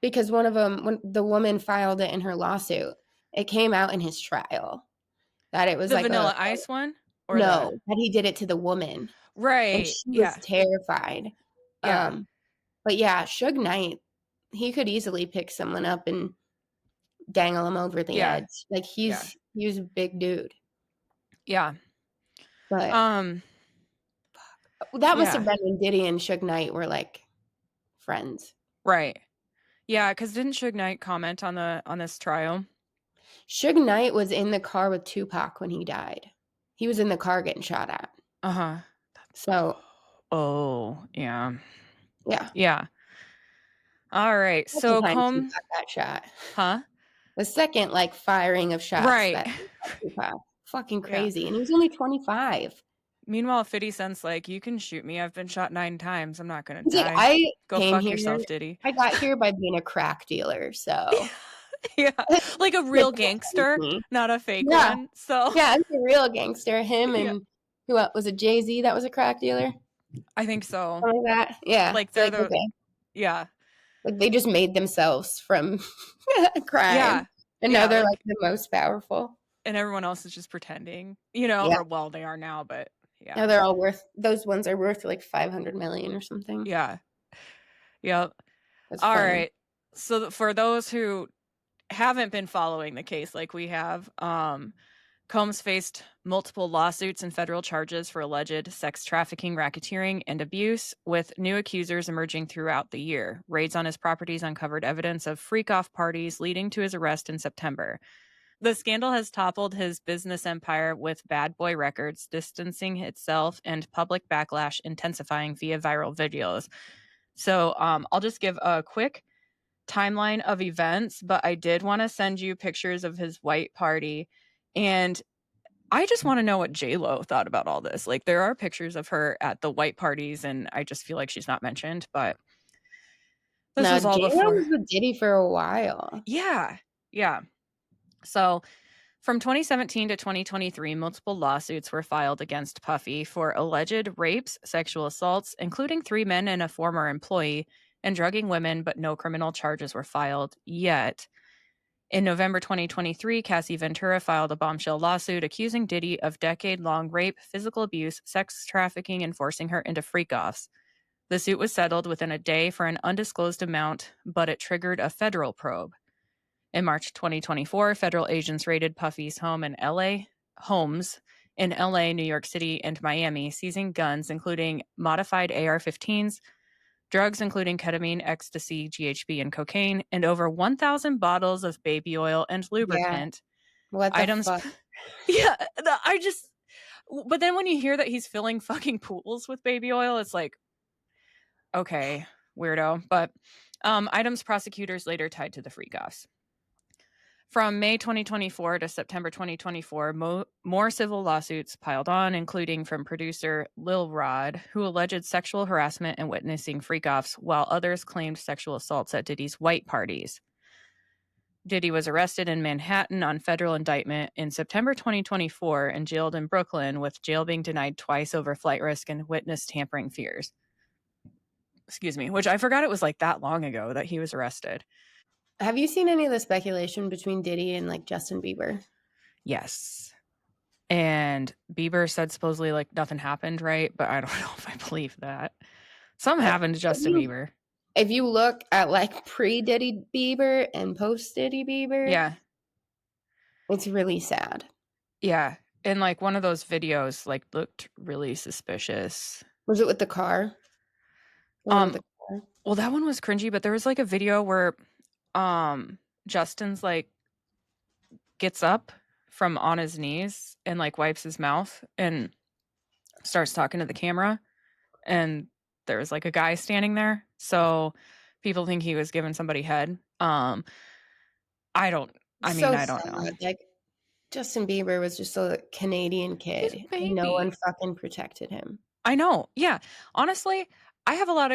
because one of them, when the woman filed it in her lawsuit, it came out in his trial that it was the like Vanilla Ice one or the no, that he did it to the woman, and right. she was Yeah. terrified. Yeah. But yeah, Suge Knight, he could easily pick someone up and dangle him over the Yeah. edge. Like Yeah. he was a big dude. Yeah. But Um, that must have yeah, been when Diddy and Suge Knight were like friends. right. Yeah, because didn't Suge Knight comment on this trial? Suge Knight was in the car with Tupac when he died. He was in the car getting shot at. Uh-huh. So, Oh, yeah. yeah. Yeah. All right. Second So time come Tupac got shot. huh? The second, firing of shots Right. that Tupac. Fucking Yeah. crazy, and he was only 25. Meanwhile, 50 Cent's like, "You can shoot me. I've been shot 9 times. I'm not gonna He's like, die. "I Go came fuck here yourself, Diddy." I got here by being a crack dealer, so Yeah, like a Get real the fuck with gangster, me." not a fake Yeah. one, so Yeah, he's a real gangster. Him yeah, and who el was it Jay-Z that was a crack dealer? I think so. Something like that? Yeah. Like, It's they're like, the okay. yeah. Like, they just made themselves from Yeah. crime, and now Yeah, they're, like like, the most powerful. and everyone else is just pretending, Yeah. or well, they are now, but Now yeah. they're all worth those ones are worth, like, 500,000,000 or something. Yeah. Yep. That's funny. Alright. So, for those who haven't been following the case like we have, Combs faced multiple lawsuits and federal charges for alleged sex trafficking, racketeering, and abuse, with new accusers emerging throughout the year. Raids on his properties uncovered evidence of freak-off parties, leading to his arrest in September. The scandal has toppled his business empire, with Bad Boy Records distancing itself and public backlash intensifying via viral videos. So I'll just give a quick timeline of events, but I did want to send you pictures of his white party. And I just want to know what J-Lo thought about all this. Like, there are pictures of her at the white parties, and I just feel like she's not mentioned, but this No, was all J-Lo before. was with Diddy for a while. Yeah. Yeah. So from 2017 to 2023, multiple lawsuits were filed against Puffy for alleged rapes, sexual assaults, including 3 men and a former employee, and drugging women, but no criminal charges were filed yet. In November 2023, Cassie Ventura filed a bombshell lawsuit accusing Diddy of decade-long rape, physical abuse, sex trafficking, and forcing her into freak-offs. The suit was settled within a day for an undisclosed amount, but it triggered a federal probe. In March 2024, federal agents raided Puffy's homes in LA, New York City, and Miami, seizing guns including modified AR-15s, drugs including ketamine, ecstasy, GHB, and cocaine, and over 1,000 bottles of baby oil and Yeah. lubricant. What the Items fuck? yeah, but then when you hear that he's filling fucking pools with baby oil, it's like, okay, weirdo. But items prosecutors later tied to the freak-offs. From May 2024 to September 2024, more civil lawsuits piled on, including from producer Lil Rod, who alleged sexual harassment and witnessing freak-offs, while others claimed sexual assaults at Diddy's white parties. Diddy was arrested in Manhattan on federal indictment in September 2024 and jailed in Brooklyn, with jail being denied twice over flight risk and witness tampering fears. Excuse me, which I forgot it was like that long ago that he was arrested. Have you seen any of the speculation between Diddy and, like, Justin Bieber? Yes. And Bieber said supposedly, like, nothing happened, right? But I don't know if I believe that. Something happened to Justin Bieber. If you look at, like, pre-Diddy Bieber and post-Diddy Bieber, Yeah. it's really sad. Yeah. And, like, one of those videos, like, looked really suspicious. Was it with the car? The one with the car? Well, that one was cringy, but there was, like, a video where, Justin's, like, gets up from on his knees and, like, wipes his mouth and starts talking to the camera, and there was, like, a guy standing there, so people think he was giving somebody head. I don't So I don't know. sad, like, Justin Bieber was just a Canadian He's kid, a and no one baby. fucking protected him. I know, yeah. Honestly, I have a lot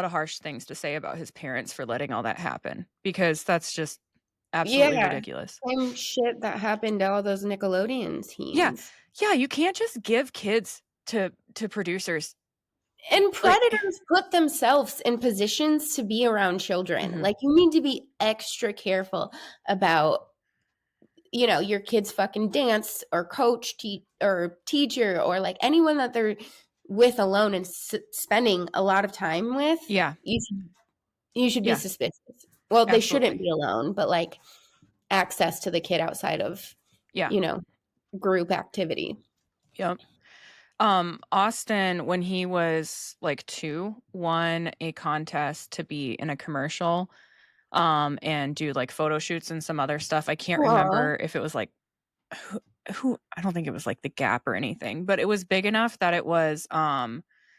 of harsh things to say about his parents for letting all that happen, because that's just absolutely Yeah, ridiculous. same shit that happened to all those Nickelodeon Yeah. teens. Yeah, you can't just give kids to producers. And Like predators put themselves in positions to be around children. Mhm. Like, you need to be extra careful about, your kid's fucking dance or coach, or teacher, or, like, anyone that they're with alone and spending a lot of time with. Yeah. You should be Yeah, suspicious. Well, they shouldn't absolutely. be alone, but, like, access to the kid outside of, Yeah. you know, group activity. Yep. Austin, when he was, like, 2, won a contest to be in a commercial, and do, like, photo shoots and some other stuff. I can't Aw. remember if it was, like, who I don't think it was, like, The Gap or anything, but it was big enough that it was,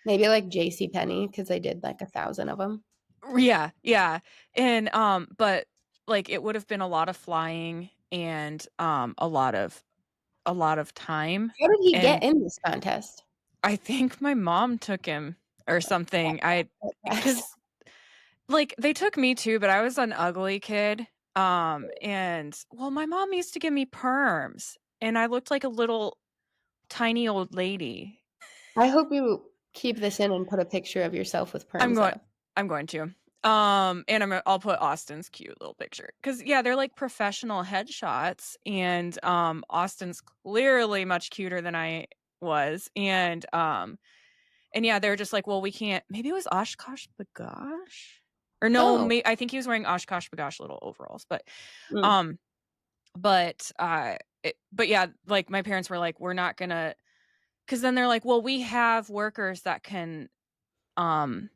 Maybe, like, JCPenney, because they did, like, 1,000 of them. yeah, yeah, and, but, like, it would have been a lot of flying and, a lot of a lot of time. How did he And get in this contest? I think my mom took him or something. Yes. 'Cause, like, they took me too, but I was an ugly kid. And well, my mom used to give me perms, and I looked like a little tiny old lady. I hope you keep this in and put a picture of yourself with I'm perms going up. I'm going to. And I'll put Austin's cute little picture because yeah, they're like professional headshots, and Austin's clearly much cuter than I was, and yeah, they were just like, well, we can't. Maybe it was Oshkosh Bagosh, or no, Oh. I think he was wearing Oshkosh Bagosh little overalls, Mm. um, but but yeah, like my parents were like, we're not gonna, because then they're like, well, we have workers that can um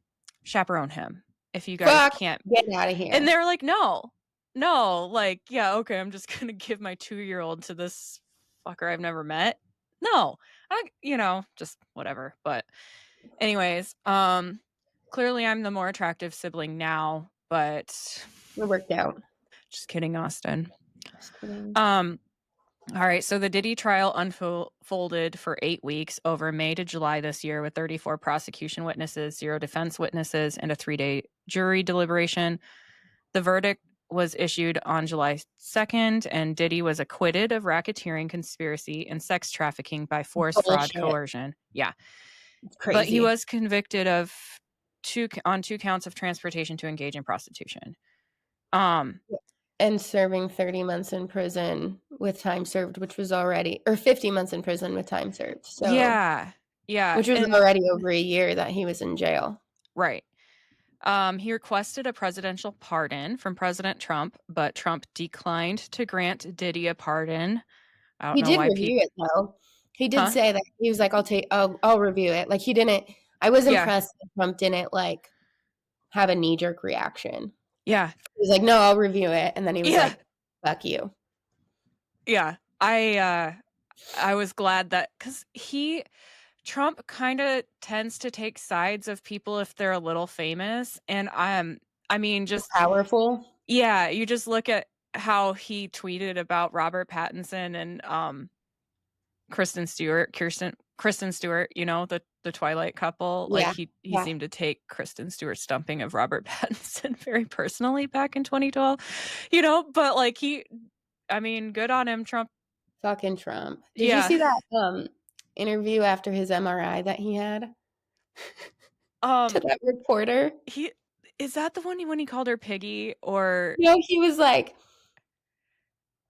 chaperone him if you guys Fuck, can't. get out of And here. they're like, no, like, yeah, okay, I'm just gonna give my 2-year-old to this fucker I've never met. No, just whatever. But anyways, clearly I'm the more attractive sibling now, but It worked out. just kidding, Austin. Just kidding. All right, so the Diddy trial unfolded for 8 weeks over May to July this year with 34 prosecution witnesses, 0 defense witnesses, and a 3-day jury deliberation. The verdict was issued on July 2nd, and Diddy was acquitted of racketeering, conspiracy, and sex trafficking by force, fraud, Bullshit. coercion. Yeah. It's But he crazy. was convicted of 2 counts of transportation to engage in prostitution. And serving 30 months in prison with time served, which was already, or 50 months in prison with time served. So, Yeah. Yeah, which was and already over a year that he was in jail. right. He requested a presidential pardon from President Trump, but Trump declined to grant Diddy a pardon. I don't He know did why review people. it though. He did Huh? say that he was like, I'll review it. Like he didn't, I was Yeah. impressed that Trump didn't like have a knee jerk reaction. Yeah. He was like, no, I'll review it. And then he was Yeah. like, fuck you. Yeah. I was glad that because Trump kind of tends to take sides of people if they're a little famous. And I mean, just, Powerful. yeah, you just look at how he tweeted about Robert Pattinson and Kristen Stewart, the Twilight couple. Like Yeah. he Yeah. seemed to take Kristen Stewart's stumping of Robert Pattinson very personally back in 2012, but like I mean, good on him, Trump. Fucking Trump. Did you Yeah. see that interview after his MRI that he had to that reporter? He is that the one when he called her piggy, or You know, he was like,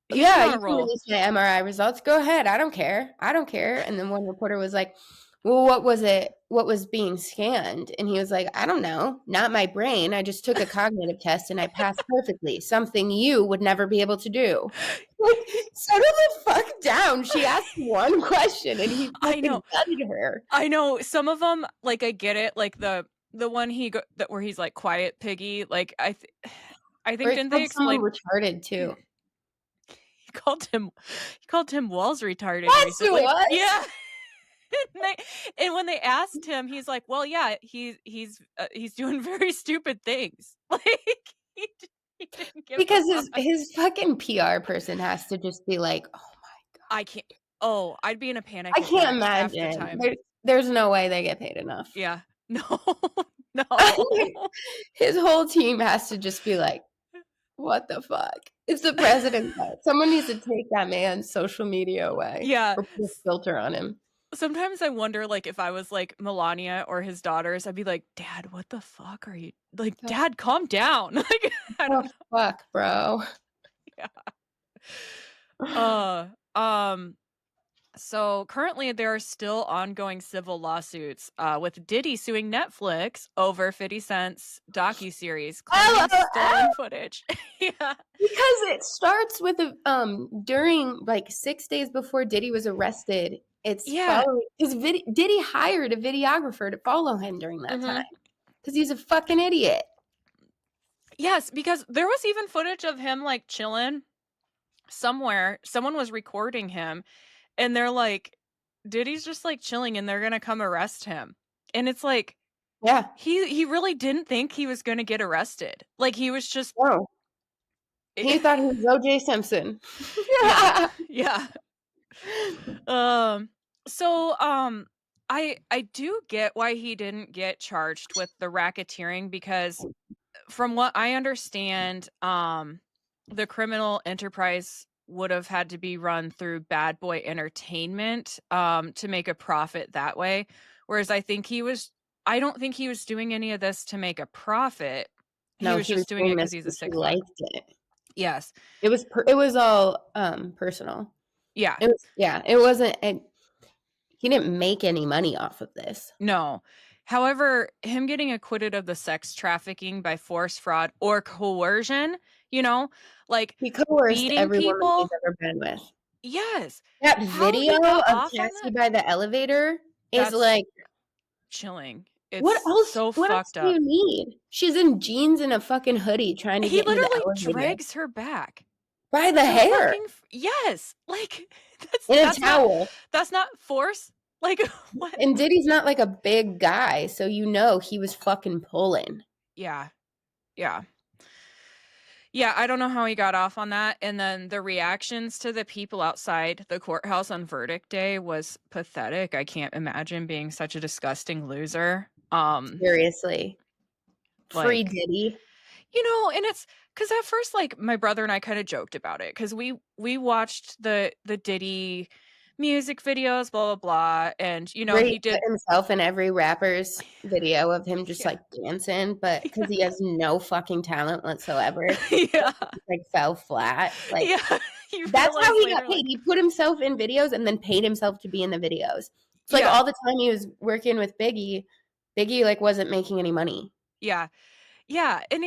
he's been yeah, on you a can roll. release my MRI results. Go ahead. I don't care. I don't care. And then one reporter was like, well, what was it? What was being scanned? And he was like, I don't know. Not my brain. I just took a cognitive test and I passed perfectly. Something you would never be able to do. Like, settle the fuck down. She asked one question and he I fucking know. gutted her. I know some of them, like, I get it, like the one that where he's like quiet piggy, like I Or think he didn't they called someone explain retarded too. he called Tim Walz retarded That's who it recently. was. Yeah. And when they asked him, he's like, "Well, yeah, he's doing very stupid things." Like he, he didn't give a Because fuck. his fucking PR person has to just be like, oh my God. I can't. Oh, I'd be in a panic I can't attack half the imagine. time. There's no way they get paid enough. Yeah. No. No. His whole team has to just be like, what the fuck? It's the president. Someone needs to take that man's social media away Yeah. or put a filter on him. Sometimes I wonder, like, if I was like Melania or his daughters, I'd be like, "Dad, what the fuck are you like? The, Dad, calm down." Like, I don't the know. fuck, bro? Yeah. Uh, um. So currently, there are still ongoing civil lawsuits, with Diddy suing Netflix over 50 Cent's docuseries, claiming LOL. stolen footage. Yeah. Because it starts with during like 6 days before Diddy was arrested. It's Yeah. following because Diddy hired a videographer to follow him during that time Mhm. because he's a fucking idiot. Yes, because there was even footage of him like chilling somewhere. Someone was recording him, and they're like, Diddy's just like chilling, and they're gonna come arrest him. And it's like Yeah. he really didn't think he was gonna get arrested. Like he was just No. He thought he was O.J. Simpson. yeah, yeah. So, I do get why he didn't get charged with the racketeering because from what I understand, the criminal enterprise would have had to be run through Bad Boy Entertainment, to make a profit that way. Whereas I don't think he was doing any of this to make a profit. He No, was he was just doing it doing because this he's a because he sick fuck. liked it. Yes. It was all personal. Yeah. It wasn't he didn't make any money off of this. No. However, him getting acquitted of the sex trafficking by force, fraud, or coercion, like He coerced beating every woman he's people. ever been with. Yes. That How video he got of off on Cassie that? by the elevator is That's like, chilling. It's so what else fucked do you up. need? She's in jeans and a fucking hoodie trying to He get into the literally elevator. drags her back By the to hair. fucking yes. Like In a that's not towel. force. Like what? And Diddy's not like a big guy, so he was fucking pulling. Yeah. Yeah. Yeah, I don't know how he got off on that. And then the reactions to the people outside the courthouse on verdict day was pathetic. I can't imagine being such a disgusting loser. Seriously. Free Like, Diddy. and it's because at first, like, my brother and I kind of joked about it because we watched the Diddy music videos, blah blah blah, and Where he he put did. himself in every rapper's video of him just Yeah, like dancing, but because he has no fucking talent whatsoever, yeah, like fell flat. Like yeah. You that's how realize he got later, paid. like, He put himself in videos and then paid himself to be in the videos. It's like yeah, all the time he was working with Biggie like wasn't making any money. yeah. Yeah, and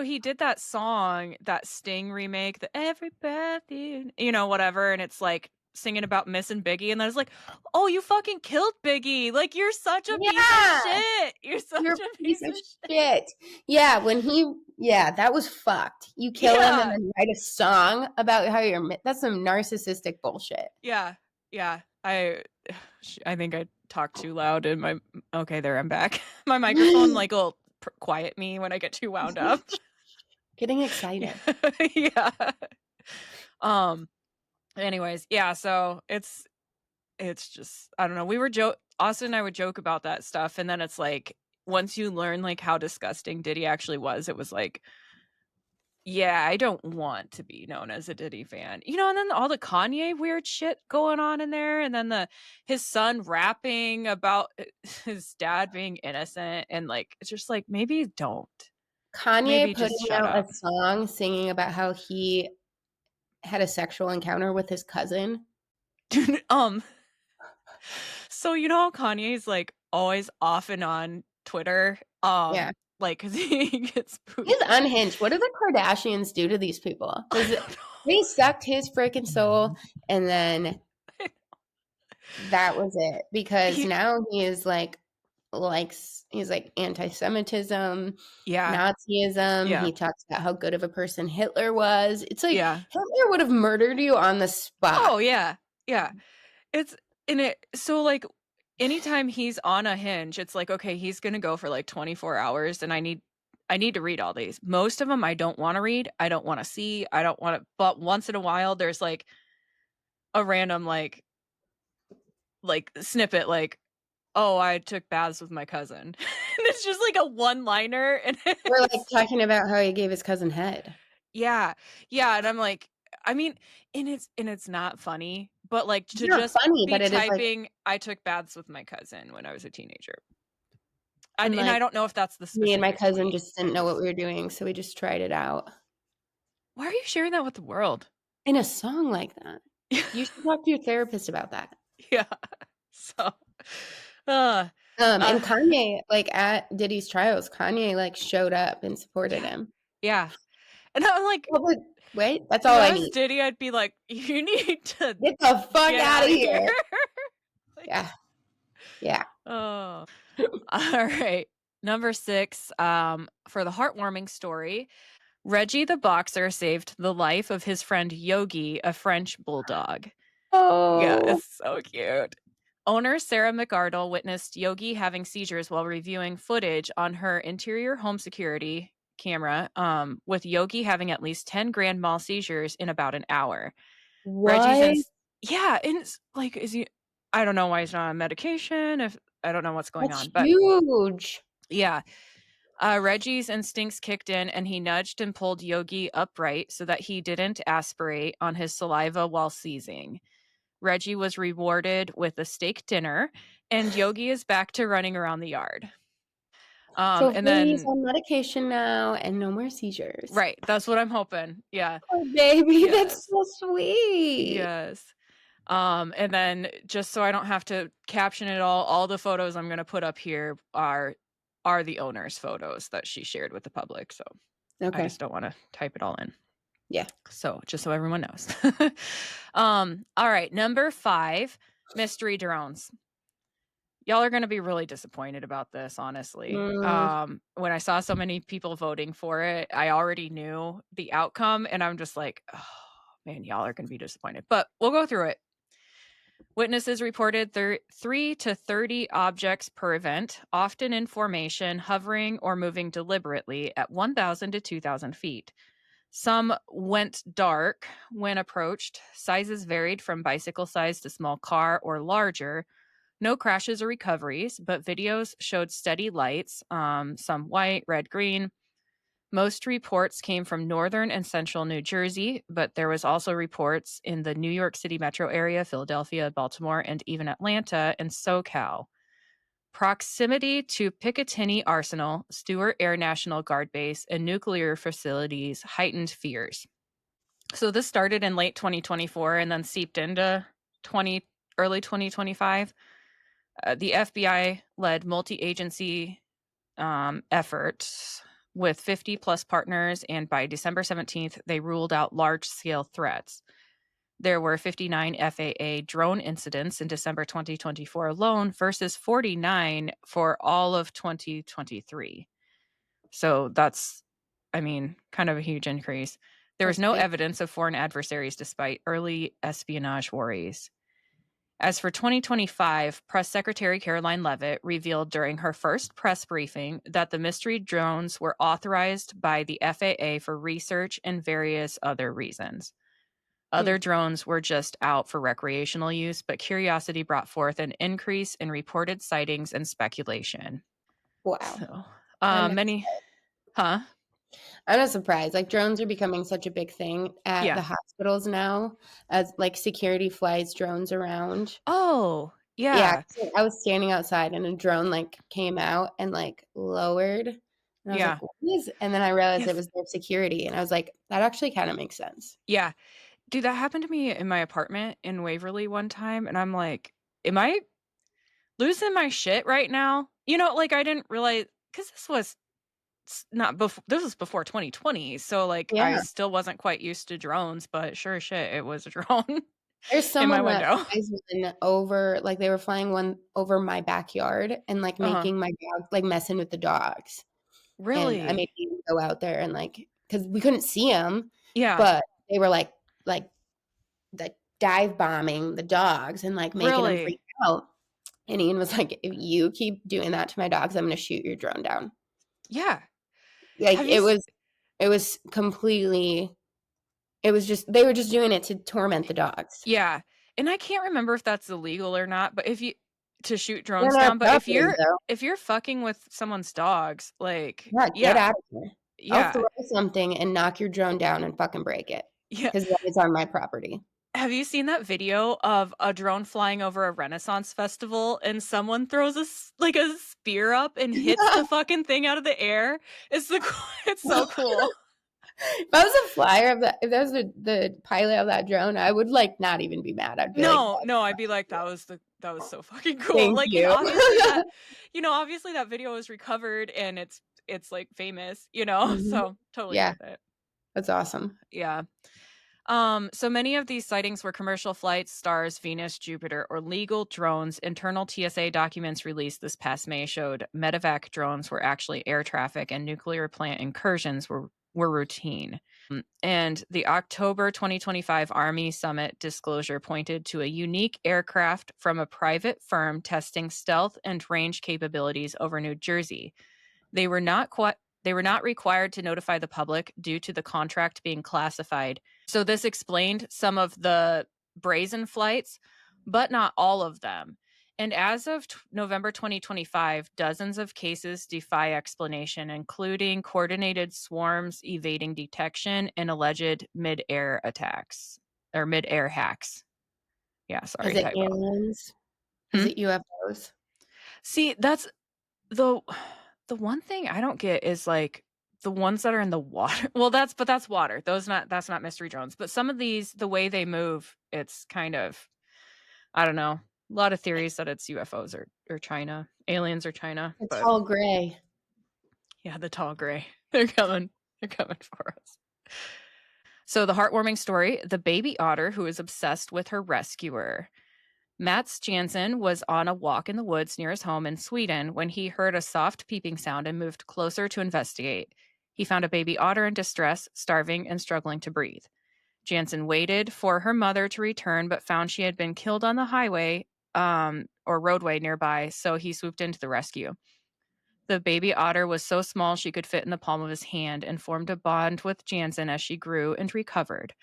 he did that song, that Sting remake, the Every Breath whatever, and it's like singing about missing Biggie, and then it's like, oh, you fucking killed Biggie, like you're such a piece of Yeah. shit, you're such You're a a piece piece of of shit. shit. That was fucked. You kill him and Yeah, then write a song about how that's some narcissistic bullshit. yeah, yeah. I think I talked too loud, and okay, there, I'm back. My microphone like will quiet me when I get too wound up. Getting excited. Yeah. Um. Anyways, yeah. So it's just I don't know. Austin and I would joke about that stuff, and then it's like once you learn like how disgusting Diddy actually was, it was like, yeah, I don't want to be known as a Diddy fan. And then all the Kanye weird shit going on in there, and then his son rapping about his dad being innocent, and like it's just like maybe don't. Kanye Maybe just putting shut out a up. song singing about how he had a sexual encounter with his cousin. um So how Kanye's like always off and on Twitter, Yeah. like because he gets He's booed. unhinged. What do the Kardashians do to these people? I Because don't they sucked his freaking soul and then know. that was it. Because He, now he is he's like anti-Semitism, yeah, Nazism. yeah, He talks about how good of a person Hitler was. It's like yeah. Hitler would have murdered you on the spot. Oh yeah, yeah. It's in it. So like, anytime he's on a hinge, it's like okay, he's gonna go for like 24 hours, and I need to read all these. Most of them I don't want to read. I don't want to see. I don't want to. But once in a while, there's like a random like snippet like, "Oh, I took baths with my cousin." And it's just like a one-liner, and We're like it's talking about how he gave his cousin head. yeah. Yeah, and I'm like, I mean, and it's not funny, but, like, It's to not just funny, be but it is like typing, "I took baths with my cousin when I was a teenager." and And I like don't know if that's the me and my specific cousin tweet. just didn't know what we were doing, so we just tried it out Why are you sharing that with the world? in a song like that. You should talk to your therapist about that. Yeah. So, uh, And uh, Kanye, like at Diddy's trials, Kanye like showed up and supported yeah, him. yeah. And I'm like, Well, but wait, that's if all I I was need. Diddy, I'd be like, "You need to Get the fuck get out out of of here. here." Like, Yeah, yeah. oh. All right. Number 6, for the heartwarming story, Reggie the boxer saved the life of his friend Yogi, a French bulldog. Yeah, Oh, it's so cute. Owner Sarah McArdle witnessed Yogi having seizures while reviewing footage on her interior home security camera, with Yogi having at least 10 grand mal seizures in about an hour. Reggie's in what? Yeah, and it's like, is he I don't know why he's not on medication, if I don't know what's going That's on, but huge. yeah. Reggie's instincts kicked in and he nudged and pulled Yogi upright so that he didn't aspirate on his saliva while seizing. Reggie was rewarded with a steak dinner, and Yogi is back to running around the yard. So And hopefully he's then on medication now and no more seizures. right, that's what I'm hoping. Yeah. Oh, baby, that's Yes. so sweet. Yes. And then just so I don't have to caption it all the photos I'm gonna put up here are the owner's photos that she shared with the public. So I Okay. just don't wanna type it all in. Yeah. So just so everyone knows. All right, number 5, mystery drones. Y'all are gonna be really disappointed about this, honestly. Mm, When I saw so many people voting for it, I already knew the outcome, and I'm just like, "Oh, man, y'all are gonna be disappointed." But we'll go through it. Witnesses reported 3 to 30 objects per event, often in formation, hovering or moving deliberately at 1,000 to 2,000 feet. Some went dark when approached. Sizes varied from bicycle size to small car or larger. No crashes or recoveries, but videos showed steady lights, some white, red, green. Most reports came from northern and central New Jersey, but there was also reports in the New York City metro area, Philadelphia, Baltimore, and even Atlanta and SoCal. Proximity to Picatinny Arsenal, Stewart Air National Guard Base, and nuclear facilities heightened fears. So this started in late 2024 and then seeped into 20 early 2025. The FBI led multi-agency efforts with 50 plus partners, and by December 17th, they ruled out large-scale threats. There were 59 FAA drone incidents in December 2024 alone versus 49 for all of 2023. So that's, I mean, kind of a huge increase. There was that's no big. evidence of foreign adversaries despite early espionage worries. As for 2025, Press Secretary Caroline Leavitt revealed during her first press briefing that the mystery drones were authorized by the FAA for research and various other reasons. Hmm. Other drones were just out for recreational use, but curiosity brought forth an increase in reported sightings and speculation. Wow. So, I'm not many, huh? I'm not surprised. Like drones are becoming such a big thing at the Yeah. hospitals now as like security flies drones around. Oh, Yeah, yeah. 'cause I was standing outside and a drone like came out and like lowered. And I was Yeah. like, "What is?" And then I realized it Yes. was their security and I was like, that actually kind of makes sense. Yeah. Dude, that happened to me in my apartment in Waverly one time, and I'm like, "Am I losing my shit right now?" Like, I didn't realize because this was not before. This was before 2020, so, like, I Yeah. still wasn't quite used to drones, but sure as shit, it was a drone There's in my someone that window. flies one over like they were flying one over my backyard and like Uh-huh. making my dog like messing with the dogs. And I made Really? him go out there and like because we couldn't see them, Yeah. but they were like dive bombing the dogs and like making them Really? freak out. And Ian was like, "If you keep doing that to my dogs, I'm gonna shoot your drone down." Yeah. Like Have you s it was completely it was just they were just doing it to torment the dogs. Yeah, and I can't remember if that's illegal or not, but if you to shoot They're drones on our down, but property though. if you're fucking with someone's dogs, like, Yeah, get yeah, out of here. I'll yeah, throw something and knock your drone down and fucking break it yeah. because that is on my property. Have you seen that video of a drone flying over a Renaissance festival and someone throws like, a spear up and hits the fucking thing out of the air? It's the coo it's so cool. If I was a flyer of that, if that was the pilot of that drone, I would like not even be mad. I'd be like, No, no, I'd be like, that was so fucking cool." "Thank Like, and you." obviously that video was recovered and it's, like, famous, Mhm. so totally Yeah, worth it. that's awesome. Yeah. So many of these sightings were commercial flights, stars, Venus, Jupiter, or legal drones. Internal TSA documents released this past May showed medevac drones were actually air traffic and nuclear plant incursions were routine. And the October 2025 Army Summit disclosure pointed to a unique aircraft from a private firm testing stealth and range capabilities over New Jersey. They were not they were not required to notify the public due to the contract being classified. So this explained some of the brazen flights, but not all of them. And as of November 2025, dozens of cases defy explanation, including coordinated swarms evading detection and alleged mid-air attacks or mid-air hacks. Yeah, Is sorry, it typo. aliens? Is Hmm? it UFOs? See, that's the one thing I don't get is, like, the ones that are in the water. Well, that's water. That's not mystery drones. But some of these, the way they move, it's kind of, I don't know. A lot of theories that it's UFOs or China, aliens or China, The but tall gray. yeah, the tall gray. They're coming. They're coming for us. So the heartwarming story, the baby otter who is obsessed with her rescuer. Mats Jansen was on a walk in the woods near his home in Sweden when he heard a soft peeping sound and moved closer to investigate. He found a baby otter in distress, starving and struggling to breathe. Jansen waited for her mother to return, but found she had been killed on the highway or roadway nearby, so he swooped into the rescue. The baby otter was so small she could fit in the palm of his hand and formed a bond with Jansen as she grew and recovered.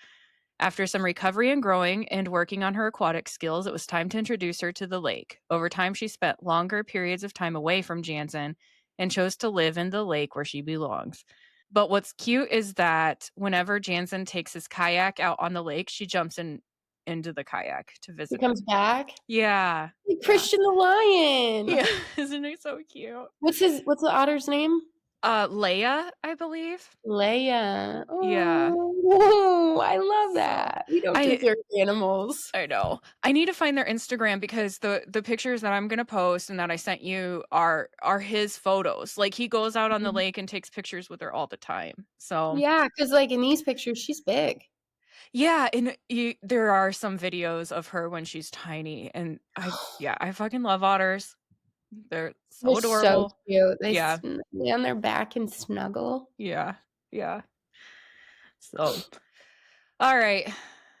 After some recovery and growing and working on her aquatic skills, it was time to introduce her to the lake. Over time, she spent longer periods of time away from Jansen and chose to live in the lake where she belongs. But what's cute is that whenever Jansen takes his kayak out on the lake, she jumps into the kayak to He visit comes him. back. Yeah. Like Yeah. Christian the lion. Yeah. Isn't it so cute? What's the otter's name? Leia, I believe. Leia. Yeah. Oh, I love So that. We don't I deserve animals. I know. I need to find their Instagram because the pictures that I'm gonna post and that I sent you are his photos. Like, he goes out on the Mhm. lake and takes pictures with her all the time. So, Yeah, 'cause, like, in these pictures, she's big. yeah, and there are some videos of her when she's tiny, and I fucking love otters. They're They're so so adorable. cute. They Yeah, lay on their back and snuggle. yeah, yeah. So, all right.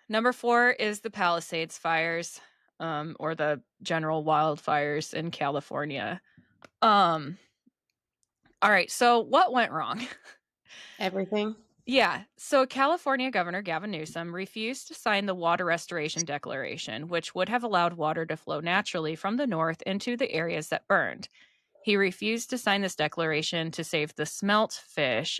Number 4 is the Palisades fires, or the general wildfires in California. Um, all right, so what went wrong? Everything. Yeah, so California Governor Gavin Newsom refused to sign the Water Restoration Declaration, which would have allowed water to flow naturally from the north into the areas that burned. He refused to sign this declaration to save the smelt fish.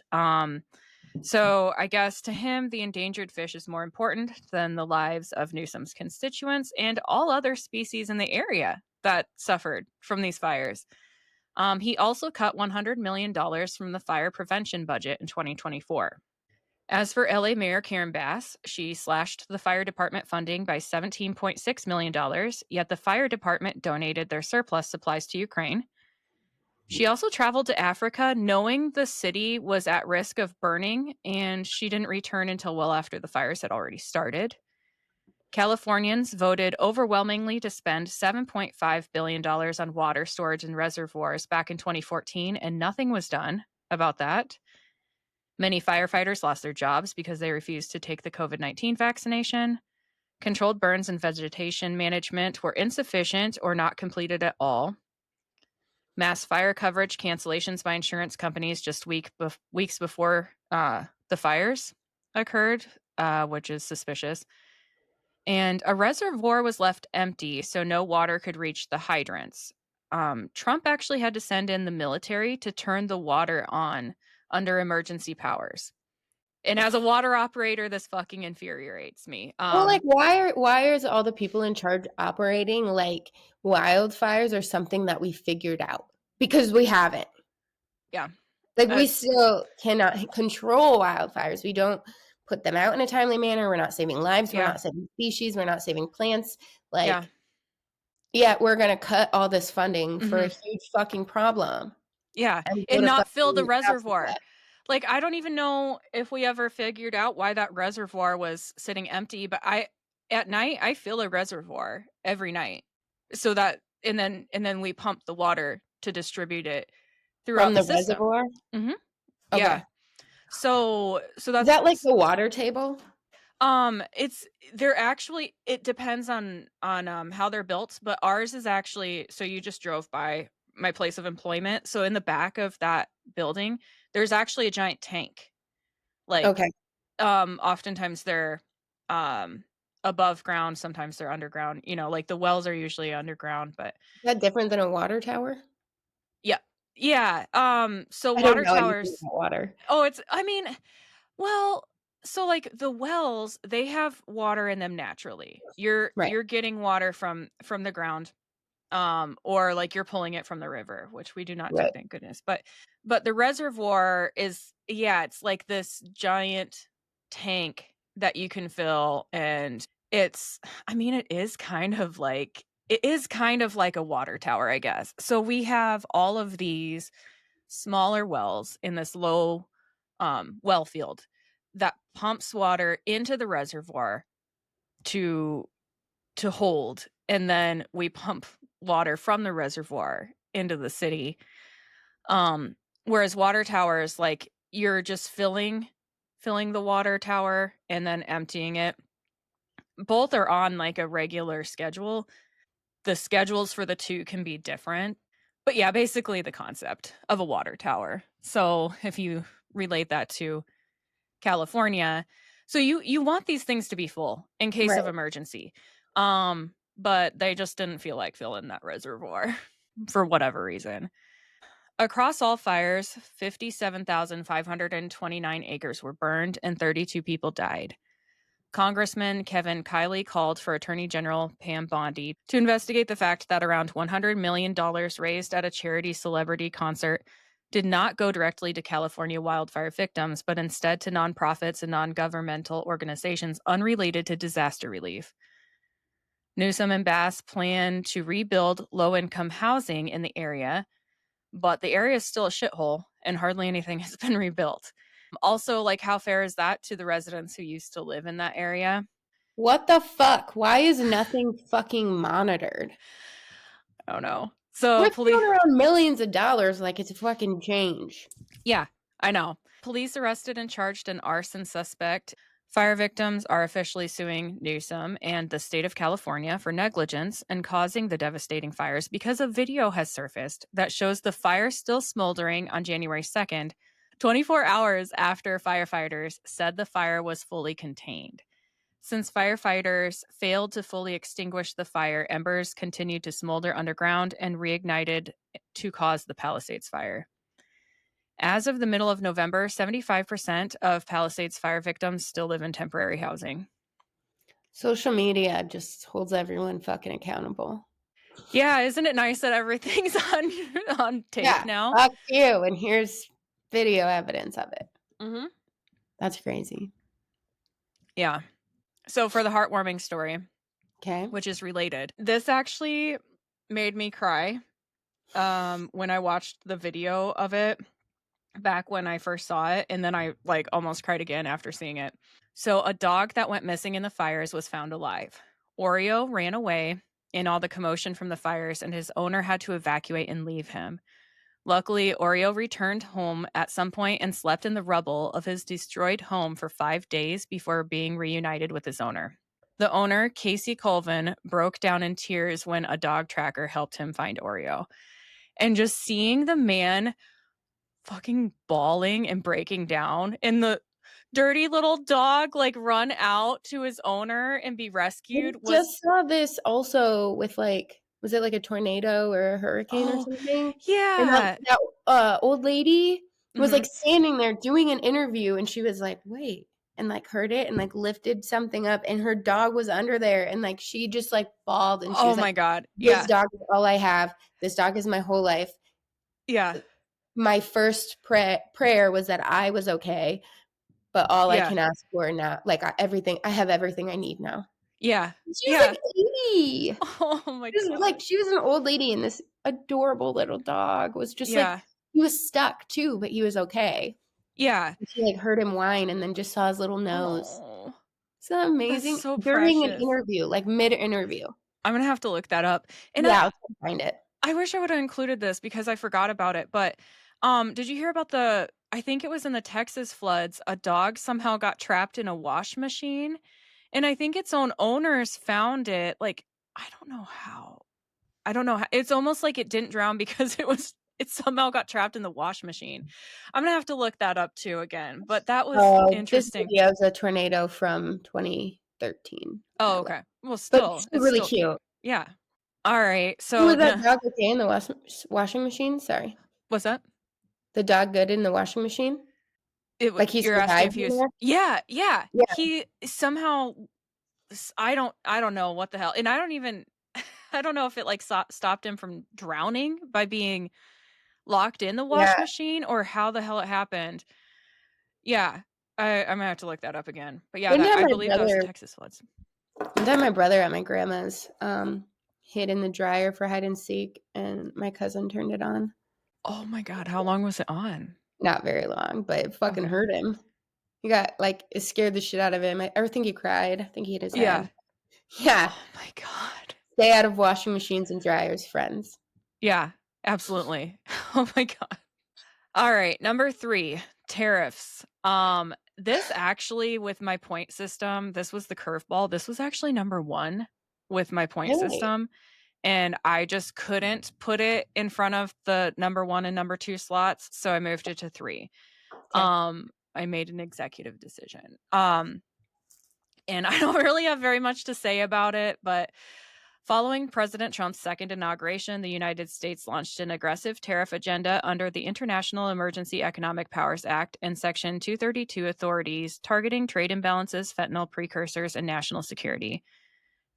So I guess to him, the endangered fish is more important than the lives of Newsom's constituents and all other species in the area that suffered from these fires. He also cut $100 million from the fire prevention budget in 2024. As for LA Mayor Karen Bass, she slashed the fire department funding by $17.6 million, yet the fire department donated their surplus supplies to Ukraine. She also traveled to Africa knowing the city was at risk of burning, and she didn't return until well after the fires had already started. Californians voted overwhelmingly to spend $7.5 billion on water storage and reservoirs back in 2014, and nothing was done about that. Many firefighters lost their jobs because they refused to take the COVID-19 vaccination. Controlled burns and vegetation management were insufficient or not completed at all. Mass fire coverage cancellations by insurance companies just weeks before the fires occurred, which is suspicious. And a reservoir was left empty, so no water could reach the hydrants. Trump actually had to send in the military to turn the water on under emergency powers. And as a water operator, this fucking infuriates me. Well, like, why is all the people in charge operating like wildfires are something that we figured out? Because we haven't. Yeah. Like, Uh, we still cannot control wildfires. We don't put them out in a timely manner. We're not saving lives. We're yeah. not saving species. We're not saving plants. Yeah. Like, yeah, we're gonna cut all this funding for a Mhm. huge fucking problem Yeah, and go and to not fill the fucking reservoir. Africa Like, I don't even know if we ever figured out why that reservoir was sitting empty, but at night, I fill a reservoir every night. So that and then we pump the water to distribute it from throughout the the system. reservoir. Mhm. Okay. Yeah. So Is that's that like the water table? it's they're actually, it depends on how they're built, but ours is actually, so you just drove by my place of employment. So in the back of that building, there's actually a giant tank. Like, Okay. oftentimes they're um above ground, sometimes they're underground, like the wells are usually underground, but Is that different than a water tower? yeah. Yeah, so I don't water know anything towers. about water. Oh, I mean, well, so, like, the wells, they have water in them naturally. Right, You're getting water from the ground, or, like, you're pulling it from the river, which we do not do, right. thank goodness, but the reservoir is, yeah, it's like this giant tank that you can fill, and it's I mean, it is kind of like a water tower, I guess. So we have all of these smaller wells in this low, well field that pumps water into the reservoir to hold, and then we pump water from the reservoir into the city. Um, Whereas water towers, like, you're just filling the water tower and then emptying it. Both are on, like, a regular schedule. The schedules for the 2 can be different, but yeah, basically the concept of a water tower. So, if you relate that to California, so you want these things to be full in case of Right. emergency, but they just didn't feel like filling that reservoir for whatever reason. Across all fires, 57,529 acres were burned and 32 people died. Congressman Kevin Kiley called for Attorney General Pam Bondi to investigate the fact that around $100 million raised at a charity celebrity concert did not go directly to California wildfire victims, but instead to nonprofits and non-governmental organizations unrelated to disaster relief. Newsom and Bass plan to rebuild low-income housing in the area, but the area is still a shithole and hardly anything has been rebuilt. Also, like, how fair is that to the residents who used to live in that area? What the fuck? Why is nothing fucking monitored? I don't know. So We're police, throwing around millions of dollars like it's a fucking change. yeah, I know. Police arrested and charged an arson suspect. Fire victims are officially suing Newsom and the state of California for negligence and causing the devastating fires because a video has surfaced that shows the fire still smoldering on January 2nd, 24 hours after firefighters said the fire was fully contained. Since firefighters failed to fully extinguish the fire, embers continued to smolder underground and reignited to cause the Palisades fire. As of the middle of November, 75% of Palisades fire victims still live in temporary housing. Social media just holds everyone fucking accountable. Yeah, isn't it nice that everything's on tape Yeah, now? fuck you, and here's video evidence of it. Mhm. That's crazy. Yeah. So for the heartwarming story, Okay. which is related, this actually made me cry when I watched the video of it back when I first saw it, and then I, like, almost cried again after seeing it. So a dog that went missing in the fires was found alive. Oreo ran away in all the commotion from the fires, and his owner had to evacuate and leave him. Luckily, Oreo returned home at some point and slept in the rubble of his destroyed home for 5 days before being reunited with his owner. The owner, Casey Colvin, broke down in tears when a dog tracker helped him find Oreo. And just seeing the man fucking bawling and breaking down, and the dirty little dog, like, run out to his owner and be I rescued was just saw this also with, like, was it like a tornado or a hurricane or oh, something? And yeah. old lady was, like, Mhm. standing there doing an interview, and she was like, "Wait," and, like, heard it and, like, lifted something up, and her dog was under there, and, like, she just, like, bawled, and she Oh was like, my god. "This Yeah. dog is all I have. This dog is my whole life. Yeah. My first prayer was that I was okay, but all I Yeah. can ask for now, like, I have everything I need now." Yeah. She was, Yeah. like, 80. Oh my She was, like, god. she was an old lady, and this adorable little dog was just, like, Yeah. he was stuck too, but he was okay. Yeah. And she, like, heard him whine and then just saw his little nose. Oh, Isn't that that's amazing? so During an precious. interview, like, mid-interview. I'm gonna have to look that up. And Yeah, I'll try to find it. I wish I would've included this because I forgot about it, but, did you hear about I think it was in the Texas floods, a dog somehow got trapped in a wash machine, and I think its own owners found it, like, I don't know how. I don't know how it's almost like it didn't drown because it somehow got trapped in the wash machine. I'm gonna have to look that up too again, but that was This interesting. video is a tornado from 2020. 13. Oh, okay. Well, But still, she's it's really still cute. cute. Yeah. All right. Was So, that dog okay in the washing machine? Sorry. what's that? The dog good in the washing machine? Like, he You're asking survived if he in was there? Yeah, yeah. Yeah, He somehow I don't know what the hell. And I don't even I don't know if it like stopped him from drowning by being locked in the yeah. wash machine or how the hell it happened. Yeah. I'm gonna have to look that up again. But yeah, One that time I my believe that was the brother Texas floods. one time my brother at my grandma's, hid in the dryer for hide and seek, and my cousin turned it on. Oh my god, how long was it on? Not very long, but it fucking Okay. hurt him. He got like, it scared the shit out of him. I ever think he cried. I think he hit his Yeah. head. Yeah. Oh my god. Stay out of washing machines and dryers, friends. Yeah, absolutely. Oh my god. All right, number 3, tariffs. This actually with my point system, this was the curveball. This was actually number 1 with my point Really? system, and I just couldn't put it in front of the number 1 and number 2 slots, so I moved it to 3. Okay. I made an executive decision. And I don't really have very much to say about it, but following President Trump's second inauguration, the United States launched an aggressive tariff agenda under the International Emergency Economic Powers Act and Section 232 authorities targeting trade imbalances, fentanyl precursors, and national security.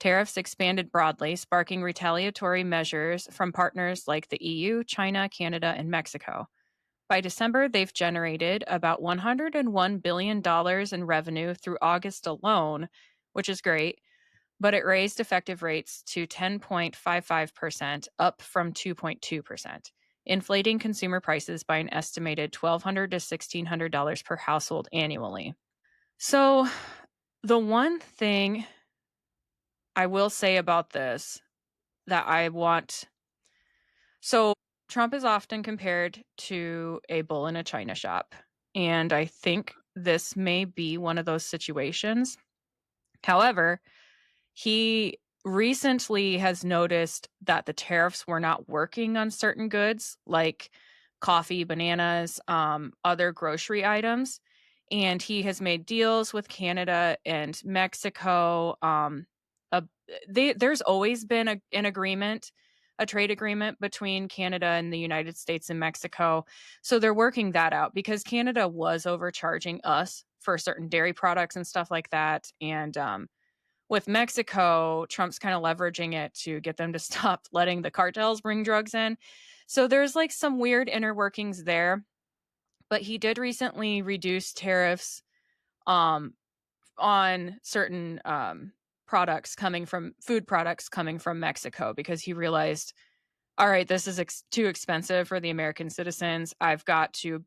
Tariffs expanded broadly, sparking retaliatory measures from partners like the EU, China, Canada, and Mexico. By December, they've generated about $101 billion in revenue through August alone, which is great, but it raised effective rates to 10.55%, up from 2.2%, inflating consumer prices by an estimated $1,200 to $1,600 per household annually. So, the one thing I will say about this that I want so Trump is often compared to a bull in a china shop, and I think this may be one of those situations. However, he recently has noticed that the tariffs were not working on certain goods like coffee, bananas, other grocery items. And he has made deals with Canada and Mexico. Uh, there's always been an agreement, a trade agreement between Canada and the United States and Mexico. So they're working that out because Canada was overcharging us for certain dairy products and stuff like that. And with Mexico, Trump's kind of leveraging it to get them to stop letting the cartels bring drugs in. So there's like some weird inner workings there. But he did recently reduce tariffs um, on certain products coming from food products coming from Mexico because he realized, all right, this is too expensive for the American citizens. I've got to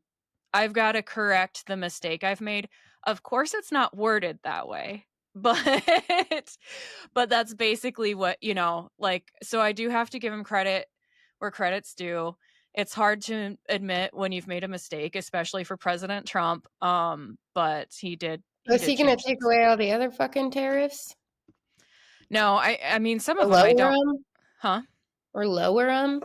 correct the mistake I've made. Of course, it's not worded that way, but but that's basically what, like, so I do have to give him credit where credit's due. It's hard to admit when you've made a mistake, especially for President Trump. But he did So he is he did gonna change take things. away all the other fucking tariffs? No, I mean some Or of them I lower don't, them? huh? Or lower them?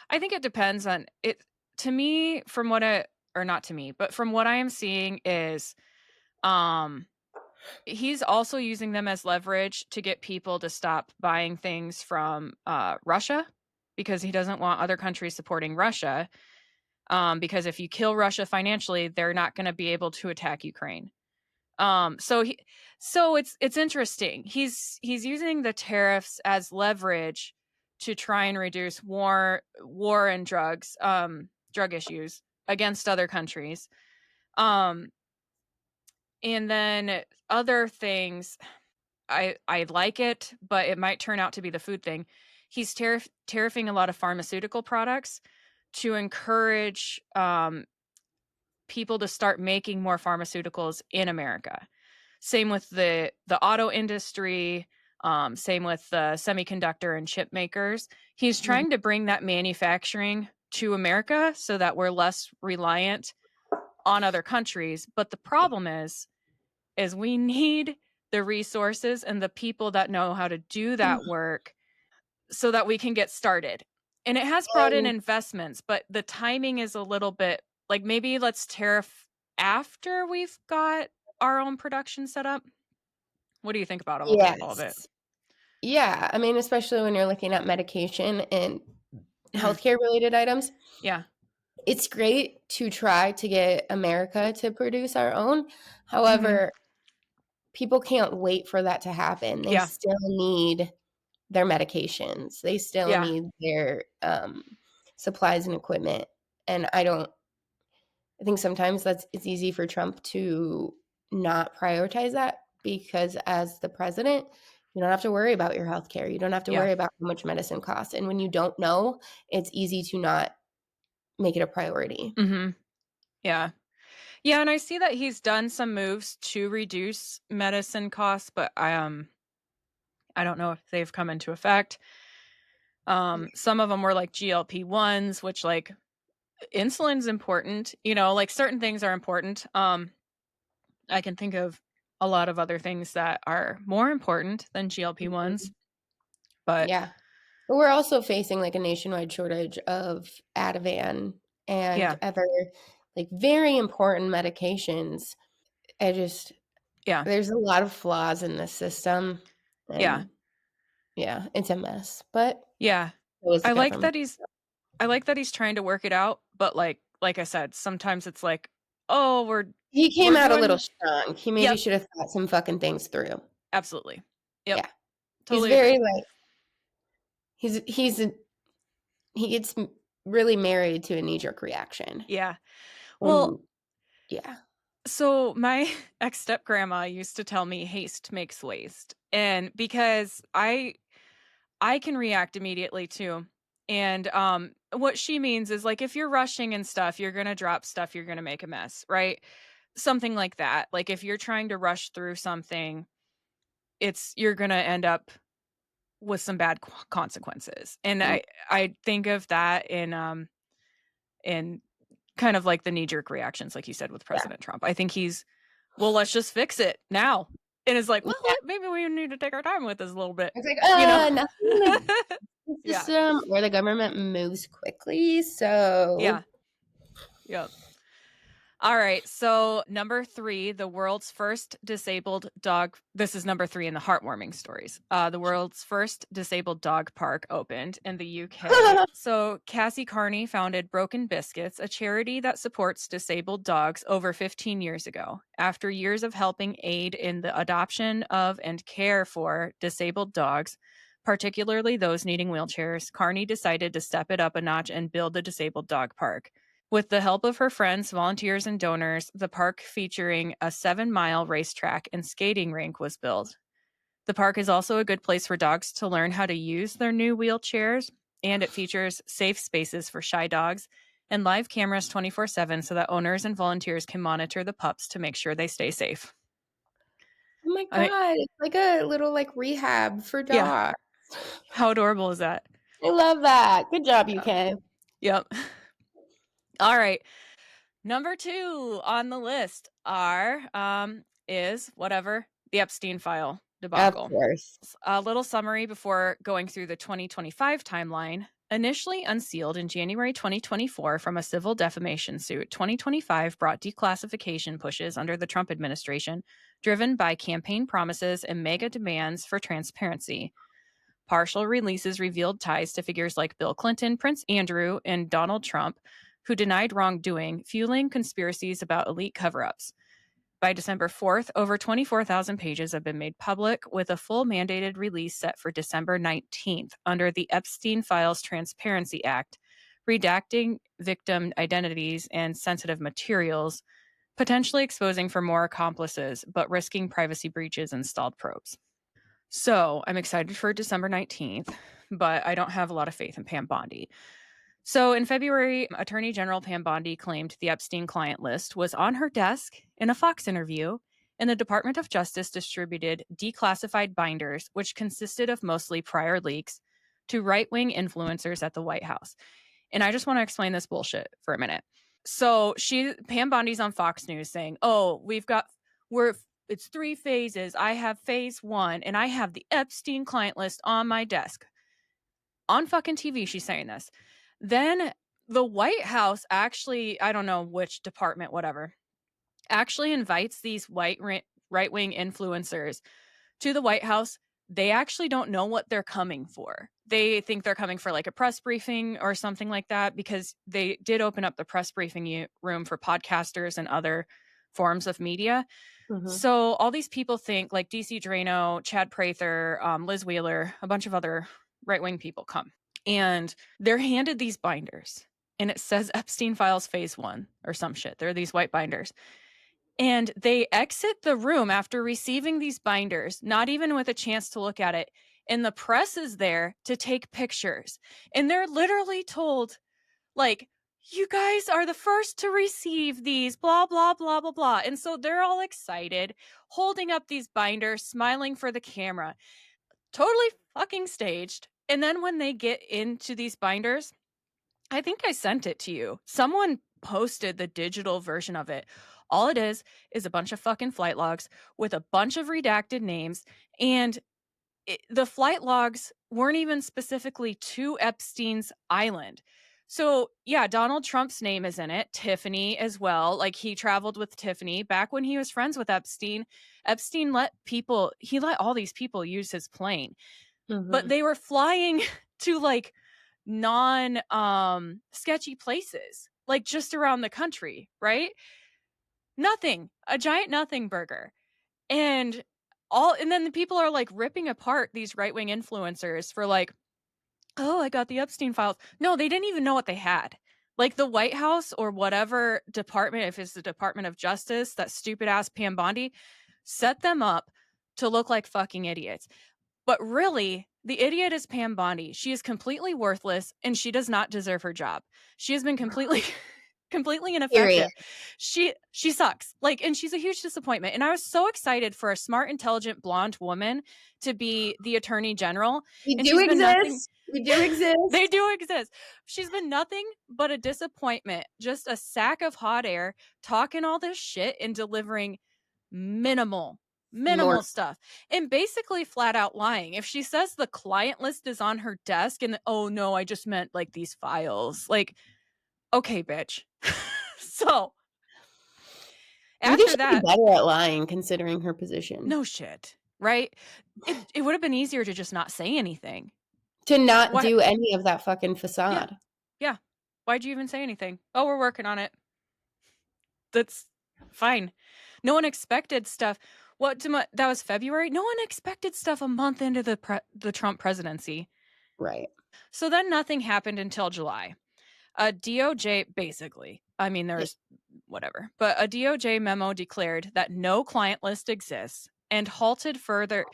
I think it depends on it. To me, from what I or not to me, but from what I am seeing is um he's also using them as leverage to get people to stop buying things from Russia because he doesn't want other countries supporting Russia. Because if you kill Russia financially, they're not going to be able to attack Ukraine. So it's interesting. He's using the tariffs as leverage to try and reduce war and drug issues against other countries. Um, and then other things I like it, but it might turn out to be the food thing. He's tariffing a lot of pharmaceutical products to encourage people to start making more pharmaceuticals in America. Same with the auto industry. Same with the semiconductor and chip makers. He's Mhm. trying to bring that manufacturing to America so that we're less reliant on other countries. But the problem is we need the resources and the people that know how to do that work so that we can get started. And it has brought in And investments, but the timing is a little bit like maybe let's tariff after we've got our own production set up. What do you think about all of it? Yes. Yeah, I mean, especially when you're looking at medication and Mhm. healthcare-related items, Yeah. it's great to try to get America to produce our own. Mhm. However, people can't wait for that to happen. They Yeah. still need their medications. They still Yeah. need their, supplies and equipment, and I think sometimes it's easy for Trump to not prioritize that because as the president, you don't have to worry about your healthcare. You don't have to Yeah. worry about how much medicine costs, and when you don't know, it's easy to not make it a priority. Mhm. Yeah. Yeah, and I see that he's done some moves to reduce medicine costs, but I don't know if they've come into effect. Some of them were like GLP-1s, which like insulin's important, like certain things are important. I can think of a lot of other things that are more important than GLP-1s, Mhm. but Yeah. But we're also facing, like, a nationwide shortage of Ativan and yeah. other, like, very important medications. I just Yeah. there's a lot of flaws in this system, Yeah. and yeah, it's a mess, but Yeah. so is the I like government. that he's I like that he's trying to work it out, but like I said, sometimes it's like, "Oh, He came we're out a little doing." strong. He maybe Yep, should have thought some fucking things through. absolutely. Yep, Yeah. He's totally agree. very, like he's a he gets m really married to a knee-jerk reaction, Yeah. Well, and yeah. so my ex-step-grandma used to tell me haste makes waste, and because I can react immediately too, and, what she means is, like, if you're rushing and stuff, you're gonna drop stuff, you're gonna make a mess, right? Something like that. Like, if you're trying to rush through something, you're gonna end up with some bad consequences, and Mm, I think of that in kind of like the knee-jerk reactions, like you said with yeah. President Trump. I think he's, "Well, let's just fix it now." And it's like, "Well, Yeah. maybe we need to take our time with this a little bit," It's like, you know? nothing in the Yeah. system where the government moves quickly, Yeah. so Yep. All right. So number 3, the world's first disabled dog. This is number 3 in the heartwarming stories. The world's first disabled dog park opened in the UK. So Cassie Carney founded Broken Biscuits, a charity that supports disabled dogs over 15 years ago. After years of helping aid in the adoption of and care for disabled dogs, particularly those needing wheelchairs, Carney decided to step it up a notch and build the disabled dog park. With the help of her friends, volunteers, and donors, the park featuring a 7-mile racetrack and skating rink was built. The park is also a good place for dogs to learn how to use their new wheelchairs, and it features safe spaces for shy dogs and live cameras 24/7 so that owners and volunteers can monitor the pups to make sure they stay safe. oh my I mean, god, it's like a little, like, rehab for yeah, dogs. how adorable is that? I love that. Good job, Yeah. UK. Yep. All right. Number 2 on the list is whatever, the Epstein file Of debacle. course. A little summary before going through the 2025 timeline. Initially unsealed in January 2024 from a civil defamation suit, 2025 brought declassification pushes under the Trump administration, driven by campaign promises and mega demands for transparency. Partial releases revealed ties to figures like Bill Clinton, Prince Andrew, and Donald Trump, who denied wrongdoing, fueling conspiracies about elite cover ups. By December 4th, over 24,000 pages have been made public, with a full mandated release set for December 19th under the Epstein Files Transparency Act, redacting victim identities and sensitive materials, potentially exposing for more accomplices, but risking privacy breaches and stalled probes. So I'm excited for December 19th, but I don't have a lot of faith in Pam Bondi. So in February, Attorney General Pam Bondi claimed the Epstein client list was on her desk in a Fox interview, and the Department of Justice distributed declassified binders, which consisted of mostly prior leaks, to right wing influencers at the White House. And I just want to explain this bullshit for a minute. So Pam Bondi's on Fox News saying, "Oh, we're it's 3 phases. I have phase 1 and I have the Epstein client list on my desk." On fucking TV she's saying this. Then the White House actually, I don't know which department, whatever, actually invites these right-wing influencers to the White House, they actually don't know what they're coming for. They think they're coming for like a press briefing or something like that, because they did open up the press briefing room for podcasters and other forms of media. So all these people think, like DC Drano, Chad Prather, Liz Wheeler, a bunch of other right-wing people come. And they're handed these binders. And it says Epstein Files Phase 1 or some shit. They're these white binders. And they exit the room after receiving these binders, not even with a chance to look at it. And the press is there to take pictures. And they're literally told, like, you guys are the first to receive these, blah, blah, blah, blah, blah. And so they're all excited, holding up these binders, smiling for the camera. Totally fucking staged. And then when they get into these binders, I think I sent it to you. Someone posted the digital version of it. All it is a bunch of fucking flight logs with a bunch of redacted names. And the flight logs weren't even specifically to Epstein's island. So, yeah, Donald Trump's name is in it. Tiffany as well. Like, he traveled with Tiffany back when he was friends with Epstein. Epstein let all these people use his plane. But they were flying to like non sketchy places, like just around the country, right? Nothing, a giant nothing burger. And then the people are like ripping apart these right-wing influencers for like, oh, I got the Epstein files. No, they didn't even know what they had. Like the White House or whatever department, if it's the Department of Justice, that stupid ass Pam Bondi, set them up to look like fucking idiots. But really, the idiot is Pam Bondi. She is completely worthless and she does not deserve her job. She has been completely ineffective. She sucks. Like, and she's a huge disappointment. And I was so excited for a smart, intelligent, blonde woman to be the attorney general. We and do exist. We do exist. They do exist. She's been nothing but a disappointment, just a sack of hot air, talking all this shit and delivering minimal stuff, and basically flat out lying. If she says the client list is on her desk and oh no, I just meant like these files, like, okay, bitch. So after that, be better at lying considering her position. No shit, right? It would have been easier to just not say anything, to not do any of that fucking facade. Yeah. Why'd you even say anything? Oh, we're working on it. That's fine. No one expected stuff. That was February. No one expected stuff a month into the Trump presidency. Right. So then nothing happened until July. A DOJ, basically, I mean, there's whatever, but a DOJ memo declared that no client list exists and halted further.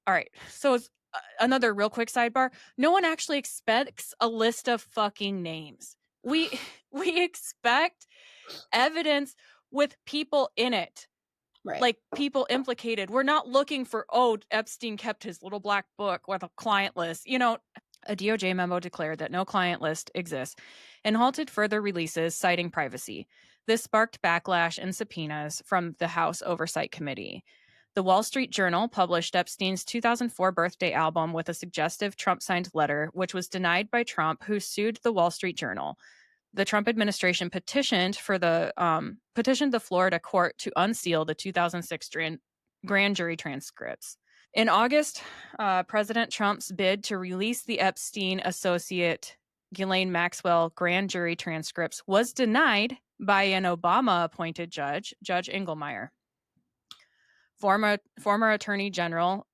All right. So it's another real quick sidebar. No one actually expects a list of fucking names. We expect evidence with people in it. Right. Like people implicated. We're not looking for, oh, Epstein kept his little black book with a client list. You know, a DOJ memo declared that no client list exists and halted further releases, citing privacy. This sparked backlash and subpoenas from the House Oversight Committee. The Wall Street Journal published Epstein's 2004 birthday album with a suggestive Trump-signed letter, which was denied by Trump, who sued the Wall Street Journal. The Trump administration petitioned the Florida court to unseal the 2006 grand jury transcripts. In August, President Trump's bid to release the Epstein associate Ghislaine Maxwell grand jury transcripts was denied by an Obama-appointed judge, Judge Engelmeyer. Former Attorney General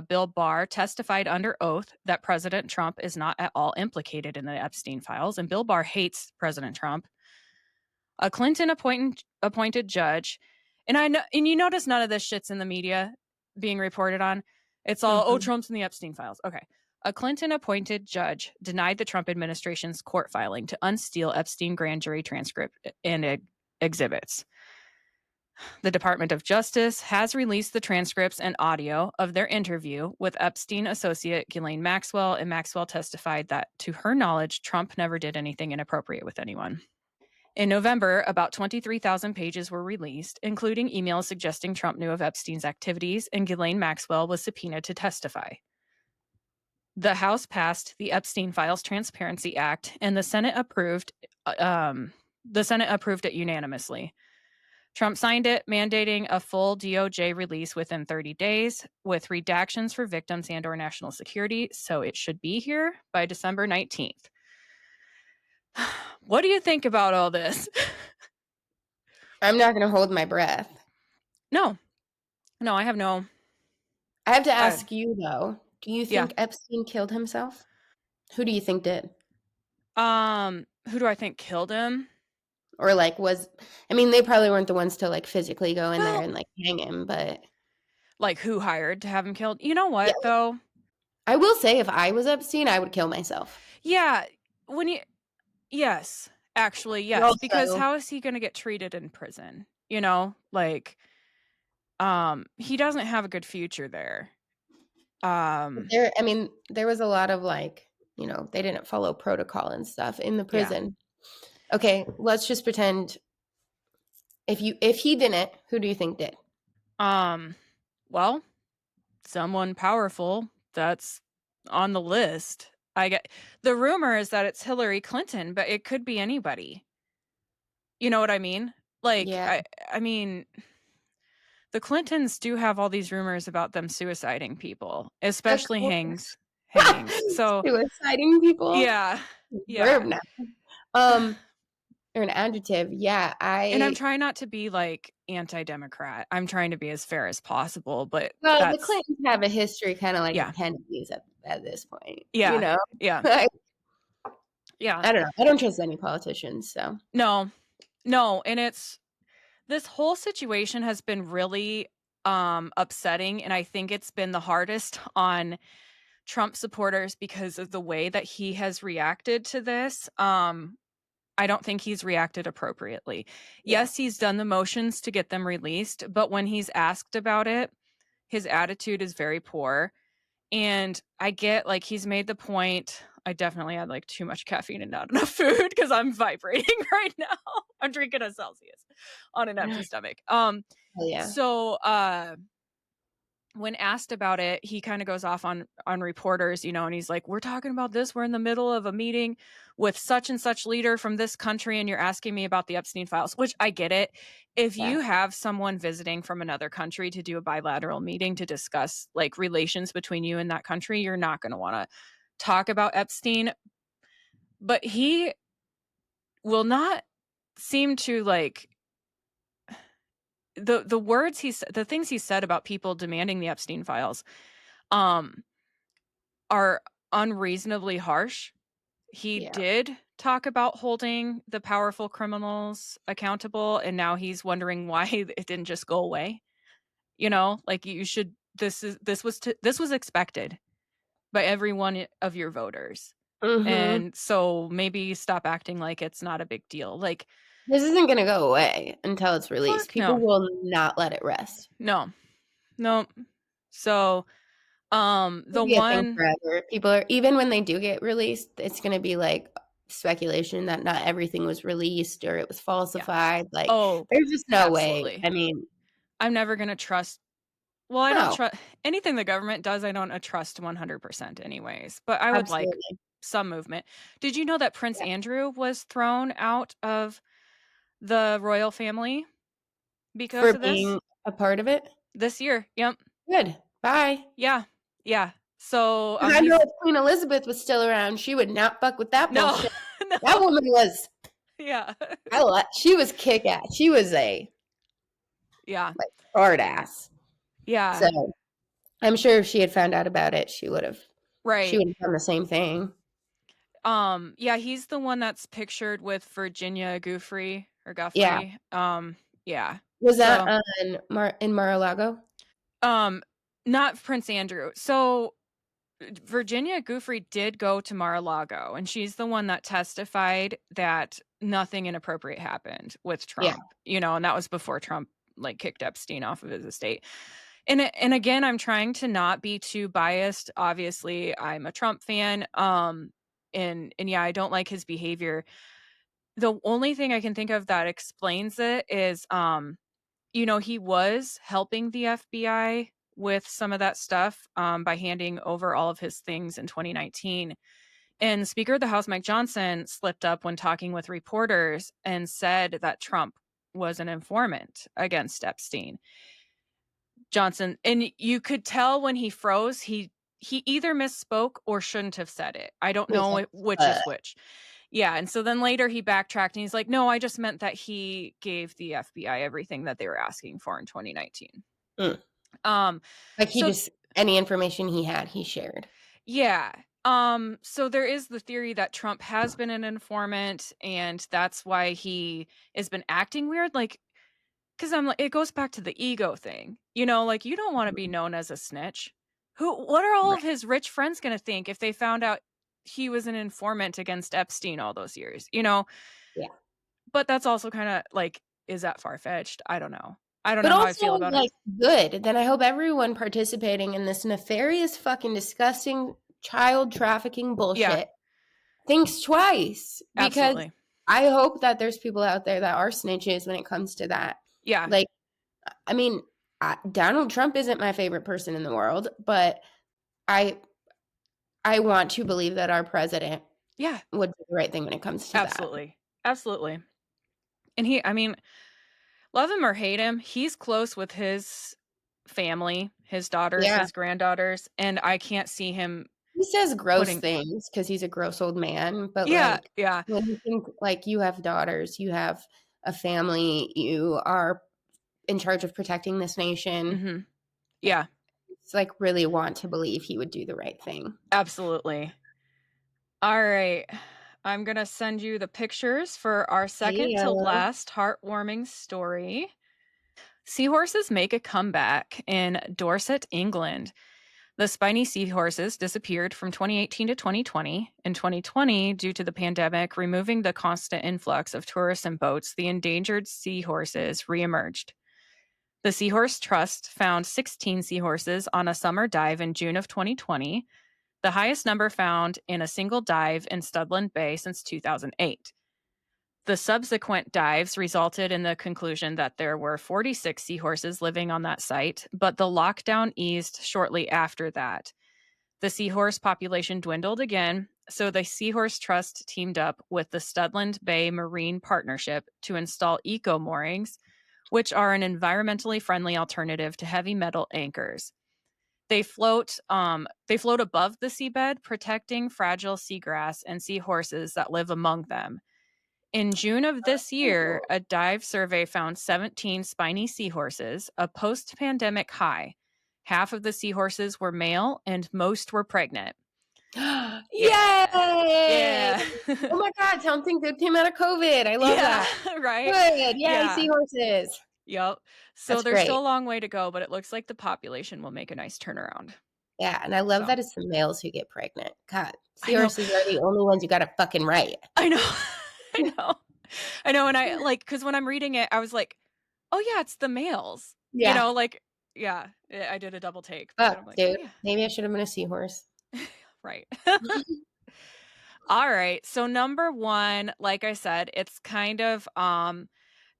Bill Barr testified under oath that President Trump is not at all implicated in the Epstein files, and Bill Barr hates President Trump. A Clinton appointed judge, and you notice none of this shit's in the media being reported on. It's all, oh, Trump's in the Epstein files. Okay. A Clinton-appointed judge denied the Trump administration's court filing to unseal Epstein grand jury transcript and exhibits. The Department of Justice has released the transcripts and audio of their interview with Epstein associate Ghislaine Maxwell, and Maxwell testified that, to her knowledge, Trump never did anything inappropriate with anyone. In November, about 23,000 pages were released, including emails suggesting Trump knew of Epstein's activities, and Ghislaine Maxwell was subpoenaed to testify. The House passed the Epstein Files Transparency Act, and the Senate approved it unanimously. Trump signed it, mandating a full DOJ release within 30 days with redactions for victims and or national security. So it should be here by December 19th. What do you think about all this? I'm not going to hold my breath. No, I have no. I have to ask you, though. Do you Yeah. think Epstein killed himself? Who do you think did? Who do I think killed him? Or like I mean, they probably weren't the ones to like physically go in there and like hang him, but like who hired to have him killed? You know what, yeah. though? I will say if I was Epstein, I would kill myself. Yeah, yes, actually, yes, Also, because how is he going to get treated in prison? You know, like he doesn't have a good future there. I mean, there was a lot of like, you know, they didn't follow protocol and stuff in the prison. Yeah. Okay, let's just pretend if he didn't, who do you think did? Well, someone powerful that's on the list. The rumor is that it's Hillary Clinton, but it could be anybody. You know what I mean? Like, yeah. I mean, the Clintons do have all these rumors about them suiciding people, especially hangings. So suiciding people. Yeah. Verb now. Or an adjective. Yeah, and I'm trying not to be like anti-Democrat. I'm trying to be as fair as possible, but the Clintons have a history kind of like Yeah. the Kennedys at this point. Yeah. You know? Yeah. Yeah. I don't know. I don't trust any politicians, so. No, and this whole situation has been really upsetting, and I think it's been the hardest on Trump supporters because of the way that he has reacted to this. I don't think he's reacted appropriately. Yeah. Yes, he's done the motions to get them released, but when he's asked about it, his attitude is very poor. And I get like he's made the point. I definitely had like too much caffeine and not enough food because I'm vibrating right now. I'm drinking a Celsius on an empty stomach. Yeah. So when asked about it, he kind of goes off on reporters, you know, and he's like, we're talking about this. We're in the middle of a meeting with such and such leader from this country, and you're asking me about the Epstein Files, which I get it. If you have someone visiting from another country to do a bilateral meeting to discuss like relations between you and that country, you're not going to want to talk about Epstein. But he will not seem to like the words the things he said about people demanding the Epstein Files are unreasonably harsh. He did talk about holding the powerful criminals accountable, and now he's wondering why it didn't just go away. You know, like you should this was expected by every one of your voters. Mm-hmm. And so maybe stop acting like it's not a big deal. Like this isn't going to go away until it's released. People will not let it rest. No. So the one forever. People are, even when they do get released, it's going to be like speculation that not everything was released or it was falsified. Like, there's just no way. I mean, I'm never going to trust. Well, I don't trust anything the government does. I don't trust 100% anyways, but I would like some movement. Did you know that Prince Andrew was thrown out of the royal family because of this? Being a part of it? This year. Yep. Good. Bye. Yeah. So I know if Queen Elizabeth was still around, she would not fuck with that bullshit. No. That woman was. Yeah. She was kick-ass. She was a like hard ass. Yeah. So I'm sure if she had found out about it, she would have. Right. She would have done the same thing. Yeah, he's the one that's pictured with Virginia Guffrey or Guffrey. Yeah. Was that in Mar-a-Lago? Not Prince Andrew. So Virginia Guffrey did go to Mar-a-Lago, and she's the one that testified that nothing inappropriate happened with Trump. You know, and that was before Trump like kicked Epstein off of his estate. And again, I'm trying to not be too biased. Obviously, I'm a Trump fan. And yeah, I don't like his behavior. The only thing I can think of that explains it is, you know, he was helping the FBI with some of that stuff by handing over all of his things in 2019. And Speaker of the House Mike Johnson slipped up when talking with reporters and said that Trump was an informant against Epstein. Johnson, and you could tell when he froze, he either misspoke or shouldn't have said it. I don't know which is which. Yeah, and so then later he backtracked and he's like, "No, I just meant that he gave the FBI everything that they were asking for in 2019." Like he So just any information he had, he shared. yeah. So there is the theory that Trump has been an informant and that's why he has been acting weird. Like, because I'm like, it goes back to the ego thing. You know, like you don't want to be known as a snitch. What are all Right. of his rich friends going to think if they found out he was an informant against Epstein all those years? You know? Yeah. But that's also kind of like, is that far-fetched? I don't know. I don't But know how I also, feel about it. like, good. Then I hope everyone participating in this nefarious, fucking disgusting child trafficking Yeah, bullshit thinks twice. Because absolutely. I hope that there's people out there that are snitches when it comes to that. Yeah. Like, I mean, Donald Trump isn't my favorite person in the world, but I want to believe that our president Yeah, would do the right thing when it comes to that. absolutely. Absolutely. And I mean, love him or hate him, he's close with his family, his daughters, Yeah. his granddaughters, and I can't see him He says gross putting things because he's a gross old man, but, Yeah, like, yeah. when you think, like, you have daughters, you have a family, you are in charge of protecting this nation, Mhm. Yeah, it's, like, really want to believe he would do the right thing. absolutely. Alright. I'm gonna send you the pictures for our second to Yeah. last heartwarming story. Seahorses make a comeback in Dorset, England. The spiny seahorses disappeared from 2018 to 2020. In 2020, due to the pandemic removing the constant influx of tourists and boats, the endangered seahorses reemerged. The Seahorse Trust found 16 seahorses on a summer dive in June of 2020, the highest number found in a single dive in Studland Bay since 2008. The subsequent dives resulted in the conclusion that there were 46 seahorses living on that site, but the lockdown eased shortly after that. The seahorse population dwindled again, so the Seahorse Trust teamed up with the Studland Bay Marine Partnership to install eco moorings, which are an environmentally friendly alternative to heavy metal anchors. They float above the seabed, protecting fragile seagrass and seahorses that live among them. In June of this year, a dive survey found 17 spiny seahorses, a post-pandemic high. Half of the seahorses were male and most were pregnant. Yay! Yeah. Yeah. Oh my god, something good came out of COVID, I love Yeah, that. right? Good, yay, Yeah. seahorses. Yep. So That's there's great. still a long way to go, but it looks like the population will make a nice turnaround. Yeah, and I love So, that it's the males who get pregnant. God, I know. seahorses are the only ones you got it fucking right. I know. I know. I know, and I like because when I'm reading it, I was like, "Oh, yeah, it's the males." You Yeah. know, like yeah, I did a double take, but then Fuck, I'm like, "Oh, dude. yeah." Maybe I should have been a seahorse. Right. Alright, so number 1, like I said, it's kind of,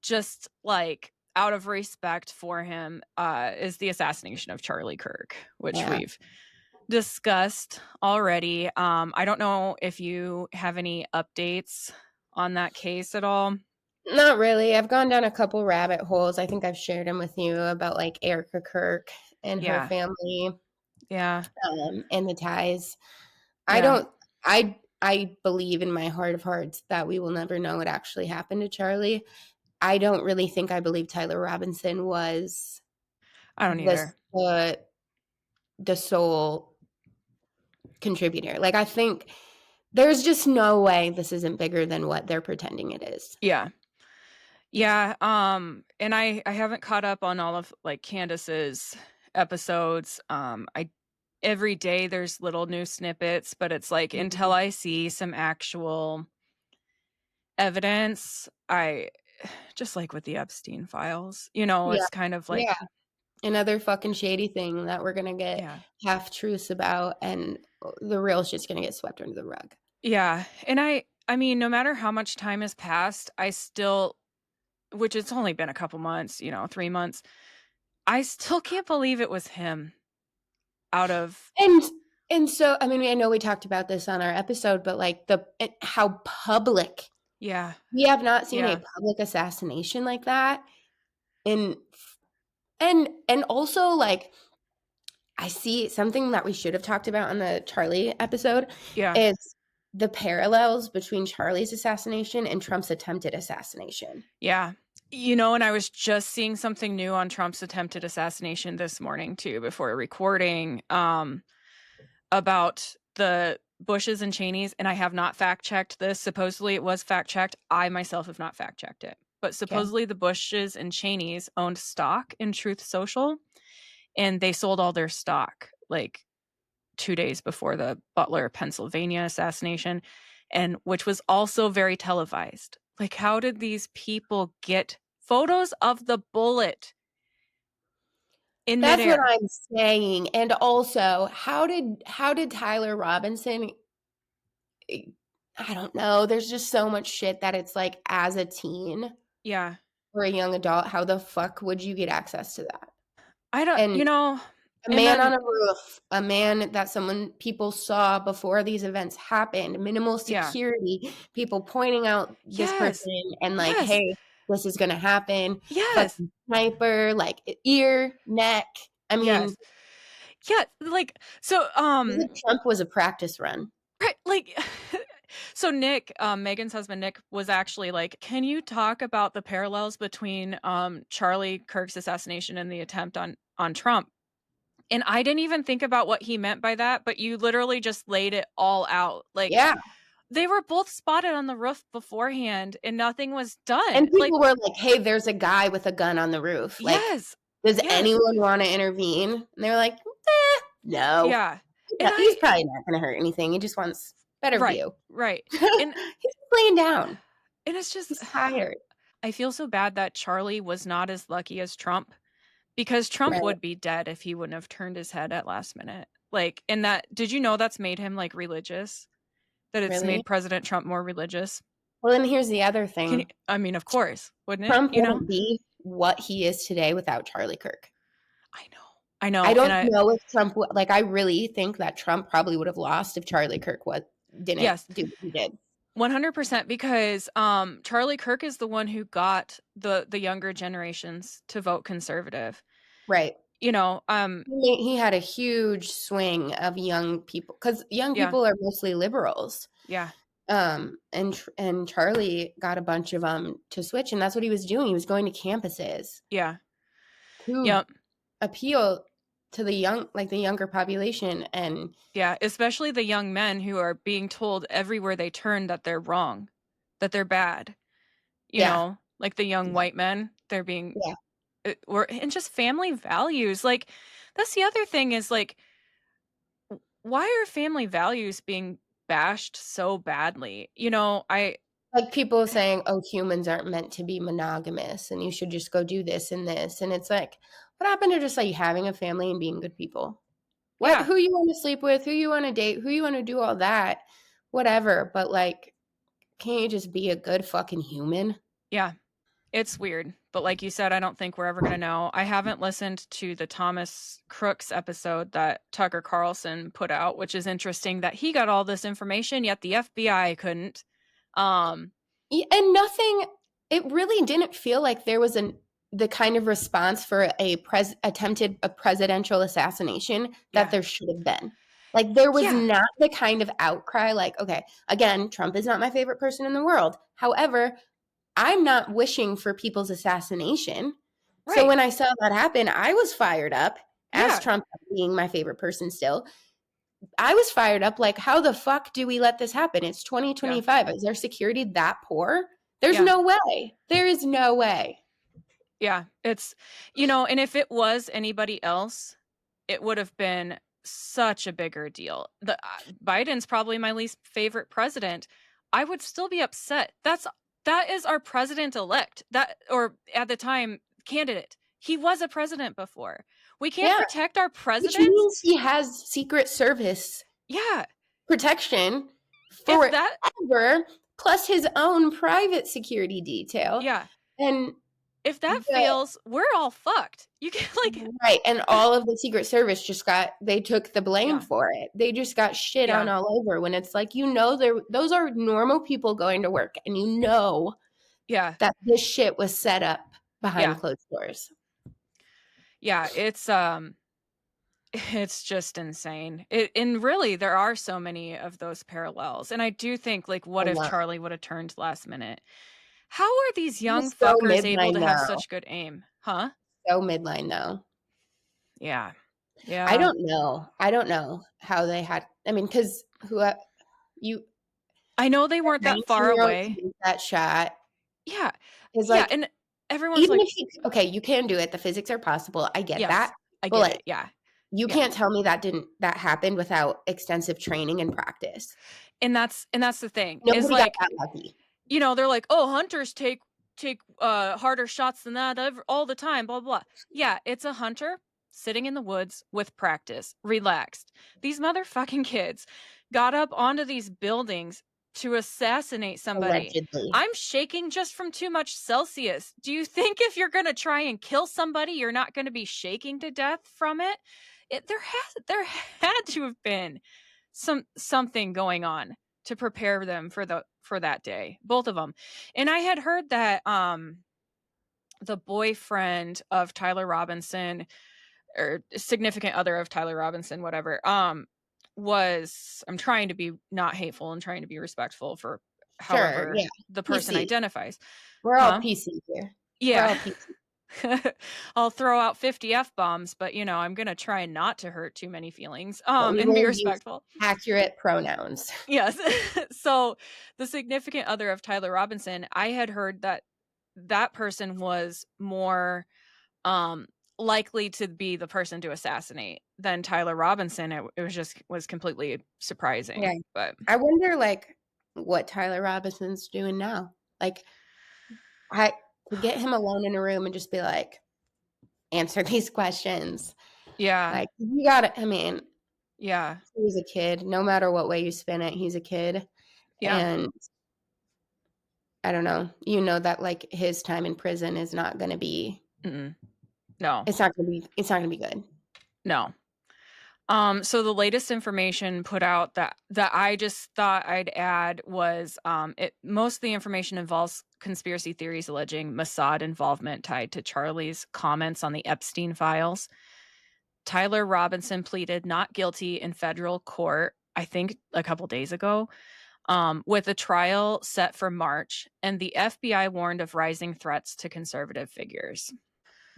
just, like, out of respect for him, is the assassination of Charlie Kirk, which Yeah. we've discussed already. I don't know if you have any updates on that case at all? Not really. I've gone down a couple rabbit holes. I think I've shared them with you about, like, Erica Kirk and her Yeah. family, Yeah. and the ties. I Yeah. don't I believe in my heart of hearts that we will never know what actually happened to Charlie. I don't really think I believe Tyler Robinson was I don't the either. the sole contributor. Like, I think there's just no way this isn't bigger than what they're pretending it is. Yeah. Yeah, and I haven't caught up on all of, like, Candace's episodes. I every day there's little new snippets, but it's like until Mhm. I see some actual evidence, I just like with the Epstein Files, Yeah. it's kind of Yeah. like Another fucking shady thing that we're gonna get yeah. half truths about, and the real shit's gonna get swept under the rug. Yeah, and I mean, no matter how much time has passed, I still which it's only been a couple months, 3 months, I still can't believe it was him out of And so, I mean, I know we talked about this on our episode, but, like, how public Yeah. We have not seen a Yeah. public assassination like that. And also, like, I see something that we should have talked about on the Charlie episode Yeah. is the parallels between Charlie's assassination and Trump's attempted assassination. Yeah. You know, and I was just seeing something new on Trump's attempted assassination this morning too before recording, about the Bushes and Cheneys, and I have not fact checked this. Supposedly it was fact checked. I myself have not fact checked it. But Okay. supposedly the Bushes and Cheneys owned stock in Truth Social, and they sold all their stock like 2 days before the Butler, Pennsylvania assassination, and which was also very televised. Like, how did these people get photos of the bullet in That's what midair? I'm saying. And also, how did Tyler Robinson, I don't know, there's just so much shit that it's like, as a teen Yeah. or a young adult, how the fuck would you get access to that? I don't, And a and man on then a roof, a man that people saw before these events happened, minimal yeah. security, people pointing out this Yes. person and like, Yes. "Hey, this is gonna happen." Yes. Fucking sniper, like, ear, neck. I mean, Yes. Yeah, like, so, Trump was a practice run. right, like, so Nick, Megan's husband, Nick, was actually like, "Can you talk about the parallels between, Charlie Kirk's assassination and the attempt on Trump?" And I didn't even think about what he meant by that, but you literally just laid it all out. Like, Yeah, they were both spotted on the roof beforehand and nothing was done. and Like, people were like, "Hey, there's a guy with a gun on the roof. Like, yes. does Yes. anyone wanna intervene?" And they're like, no. Yeah. No, And he's probably not gonna hurt anything, he just wants better right, view." right. And He's laying down. it's just He's tired. I feel so bad that Charlie was not as lucky as Trump because Trump Right. would be dead if he wouldn't have turned his head at last minute. Like, and that did you know that's made him like religious? That it's Really? made President Trump more religious? Well, then here's the other Can you, thing. I mean, of course, wouldn't it? Trump You know? wouldn't be what he is today without Charlie Kirk. I know. I I know. And don't I know if Trump would like, I really think that Trump probably would have lost if Charlie Kirk didn't yes, do what he did. 100% because Charlie Kirk is the one who got the younger generations to vote conservative. Right. You know, He had a huge swing of young people because young yeah. people are mostly liberals. Yeah. And Charlie got a bunch of them to switch, and that's what he was doing. He was going to campuses Yeah. to Yep. appeal to the younger population. And Yeah, especially the young men who are being told everywhere they turn that they're wrong, that they're bad. You yeah, know, like the young yeah, white men, they're being yeah. or and just family values. Like that's the other thing is like why are family values being bashed so badly? You know, I Like people saying, "Oh, humans aren't meant to be monogamous, and you should just go do this and this." And it's like, what happened to just like having a family and being good people? yeah, Who you want to sleep with, who you want to date, who you want to do all that, whatever. But like, can't you just be a good fucking human? yeah. It's weird, but like you said, I don't think we're ever gonna know. I haven't listened to the Thomas Crooks episode that Tucker Carlson put out, which is interesting that he got all this information, yet the FBI couldn't. Um, And nothing. It really didn't feel like there was the kind of response for attempted a presidential assassination that yeah, there should have been. Like there was yeah, not the kind of outcry. Like, okay, again, Trump is not my favorite person in the world. However, I'm not wishing for people's assassination. So right, when I saw that happen, I was fired up. As yeah, Trump being my favorite person still, I was fired up. Like, how the fuck do we let this happen? It's yeah, 2025. Is our security that poor? There's yeah, no way. There is no way. yeah. It's you know, and if it was anybody else, it would have been such a bigger deal. The Biden's probably my least favorite president. I would still be upset. That is our president elect. That or at the time candidate. He was a president before. We can't Yeah. protect our Which president? means he has Secret Service Yeah. protection If that forever, plus his own private security detail. yeah. And if that fails, we're all fucked. You can right, and all of the Secret Service they took the blame for it. They just got shit on all over when it's like, those are normal people going to work, and that this shit was set up behind closed doors. Yeah, it's just insane. And really, there are so many of those parallels. And I do think, like, what if Charlie would have turned last minute? How are these young fuckers able to have such good aim? Huh? So midline, though. Yeah. Yeah. I don't know how they had. I mean, because I know they weren't that far away. That shot. Yeah. Yeah. And everyone's even like, if you can do it. The physics are possible. I get that. I get it. Yeah. You can't tell me that happened without extensive training and practice. And that's the thing. Nobody got that lucky. They're like, oh, hunters take harder shots than that all the time, blah, blah. Yeah, it's a hunter sitting in the woods with practice, relaxed. These motherfucking kids got up onto these buildings to assassinate somebody. Allegedly. I'm shaking just from too much Celsius. Do you think if you're going to try and kill somebody, you're not going to be shaking to death from it? There had to have been something going on to prepare them for that day, both of them. And I had heard that the boyfriend of Tyler Robinson, or significant other of Tyler Robinson, whatever, I'm trying to be not hateful and trying to be respectful for however the person identifies. We're all PC here. Yeah. I'll throw out 50 F-bombs, but I'm going to try not to hurt too many feelings and be respectful. Accurate pronouns. Yes. So the significant other of Tyler Robinson, I had heard that person was more likely to be the person to assassinate than Tyler Robinson. It was completely surprising. Yeah. But I wonder what Tyler Robinson's doing now. To get him alone in a room and just be like, answer these questions. Yeah. You got it. I mean, yeah. He was a kid. No matter what way you spin it, he's a kid. Yeah. And I don't know. That his time in prison is not going to be. No. It's not going to be good. No. So the latest information put out that I just thought I'd add was most of the information involves conspiracy theories alleging Mossad involvement tied to Charlie's comments on the Epstein Files. Tyler Robinson pleaded not guilty in federal court, I think a couple days ago, with a trial set for March, and the FBI warned of rising threats to conservative figures.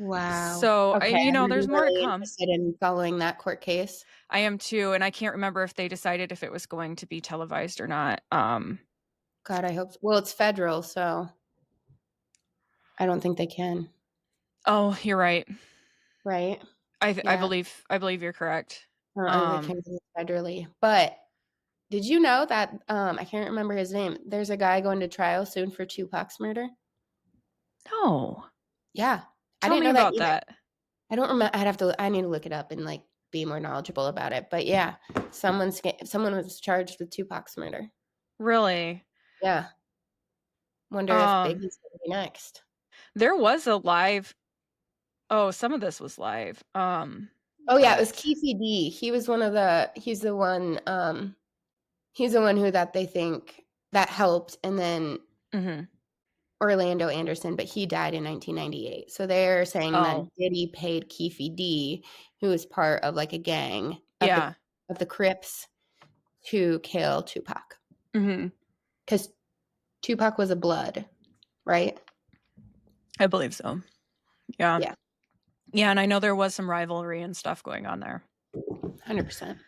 Wow. So, there's more to come. Interested in following that court case. I am too, and I can't remember if they decided if it was going to be televised or not. God, I hope so. Well, it's federal, so I don't think they can. Oh, you're right. Right? I believe you're correct. They can do it federally. But did you know that I can't remember his name. There's a guy going to trial soon for Tupac's murder? No. Yeah. Tell me about that. I don't remember. I need to look it up and be more knowledgeable about it. But yeah, someone was charged with Tupac's murder. Really? Yeah. Wonder if Biggie's going to be next. There was a live. Oh, some of this was live. Oh yeah, it was Keefe D. He was he's the one who that they think that helped, and then Orlando Anderson, but he died in 1998. So they're saying that Diddy paid Keefe D, who is part of a gang of the Crips, to kill Tupac. Because Tupac was a Blood, right? I believe so. Yeah. Yeah. Yeah, and I know there was some rivalry and stuff going on there. 100%.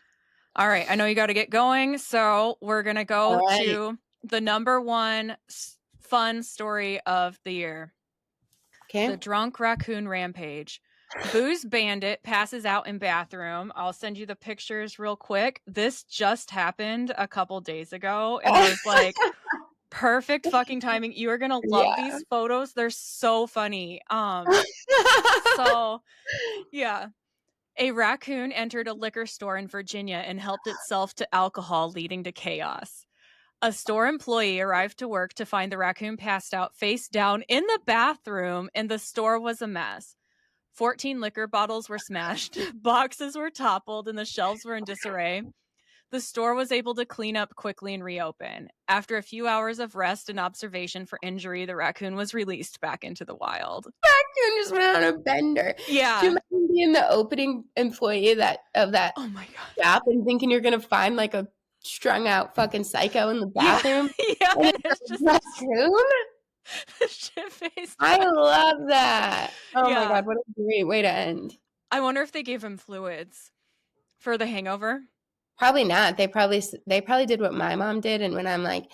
All right, I know you got to get going, so we're going to go to the number one fun story of the year. Okay. The drunk raccoon rampage. Booze bandit passes out in bathroom. I'll send you the pictures real quick. This just happened a couple days ago, and it was perfect fucking timing. You are going to love these photos. They're so funny. So, yeah. A raccoon entered a liquor store in Virginia and helped itself to alcohol, leading to chaos. A store employee arrived to work to find the raccoon passed out face down in the bathroom, and the store was a mess. 14 liquor bottles were smashed, boxes were toppled, and the shelves were in disarray. The store was able to clean up quickly and reopen. After a few hours of rest and observation for injury, the raccoon was released back into the wild. Raccoon just went on a bender. Yeah. Do you imagine being the opening employee of that Oh my God. shop and thinking you're gonna find like a strung out fucking psycho in the bathroom? Yeah, And it's just raccoon? shit-faced. I love that. Oh my Yeah. God, what a great way to end. I wonder if they gave him fluids for the hangover. Probably not. They probably did what my mom did, and when I'm like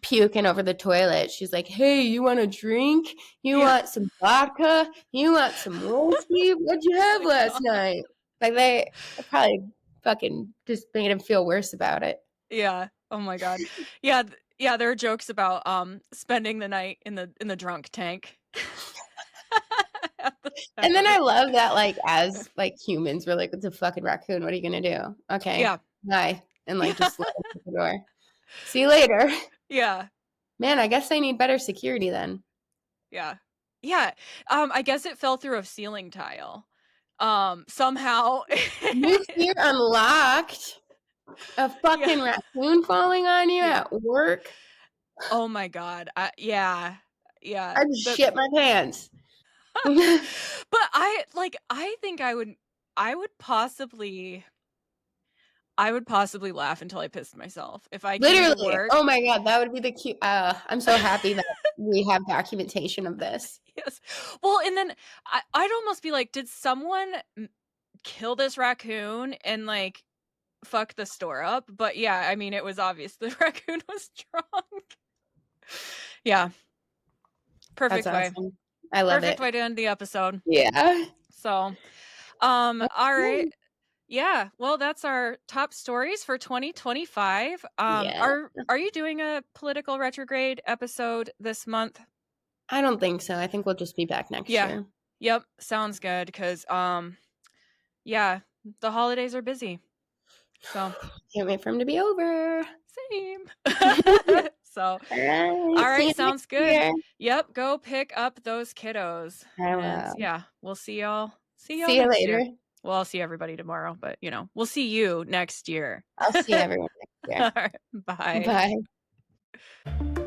puking over the toilet, she's like, "Hey, you want a drink? You want some vodka? You want some whiskey? What'd you have last night?" Like they probably fucking just made him feel worse about it. Yeah. Oh my God. Yeah. Yeah. There are jokes about spending the night in the drunk tank. And then I love that, like, as like humans, we're like, "It's a fucking raccoon. What are you gonna do?" Okay, Yeah. bye, and like just let him out the door. See you later. Yeah. Man, I guess they need better security then. Yeah. Yeah. I guess it fell through a ceiling tile. Somehow. New fear unlocked. A fucking raccoon falling on you at work. Oh my God. Yeah. Yeah. I just shit my pants. But I think I would possibly laugh until I pissed myself if I came to Literally. work. Oh my God, that would be the cute. I'm so happy that we have documentation of this. Yes. Well, and then I'd almost be like, did someone kill this raccoon and like fuck the store up? But yeah, I mean, it was obvious the raccoon was drunk. Yeah. Perfect That's way. awesome. I love Perfect it. way to end the episode. Yeah. So, all right. Yeah, well, that's our top stories for 2025. Yeah. Are you doing a political retrograde episode this month? I don't think so. I think we'll just be back next year. Yep, sounds good cuz yeah, the holidays are busy. So, can't wait for him to be over. Same. So, all right, sounds good. Year. Yep, go pick up those kiddos. I And will. yeah, we'll see y'all. See you next later. year. Well, I'll see everybody tomorrow, but we'll see you next year. I'll see everyone next year. All right, bye. Bye.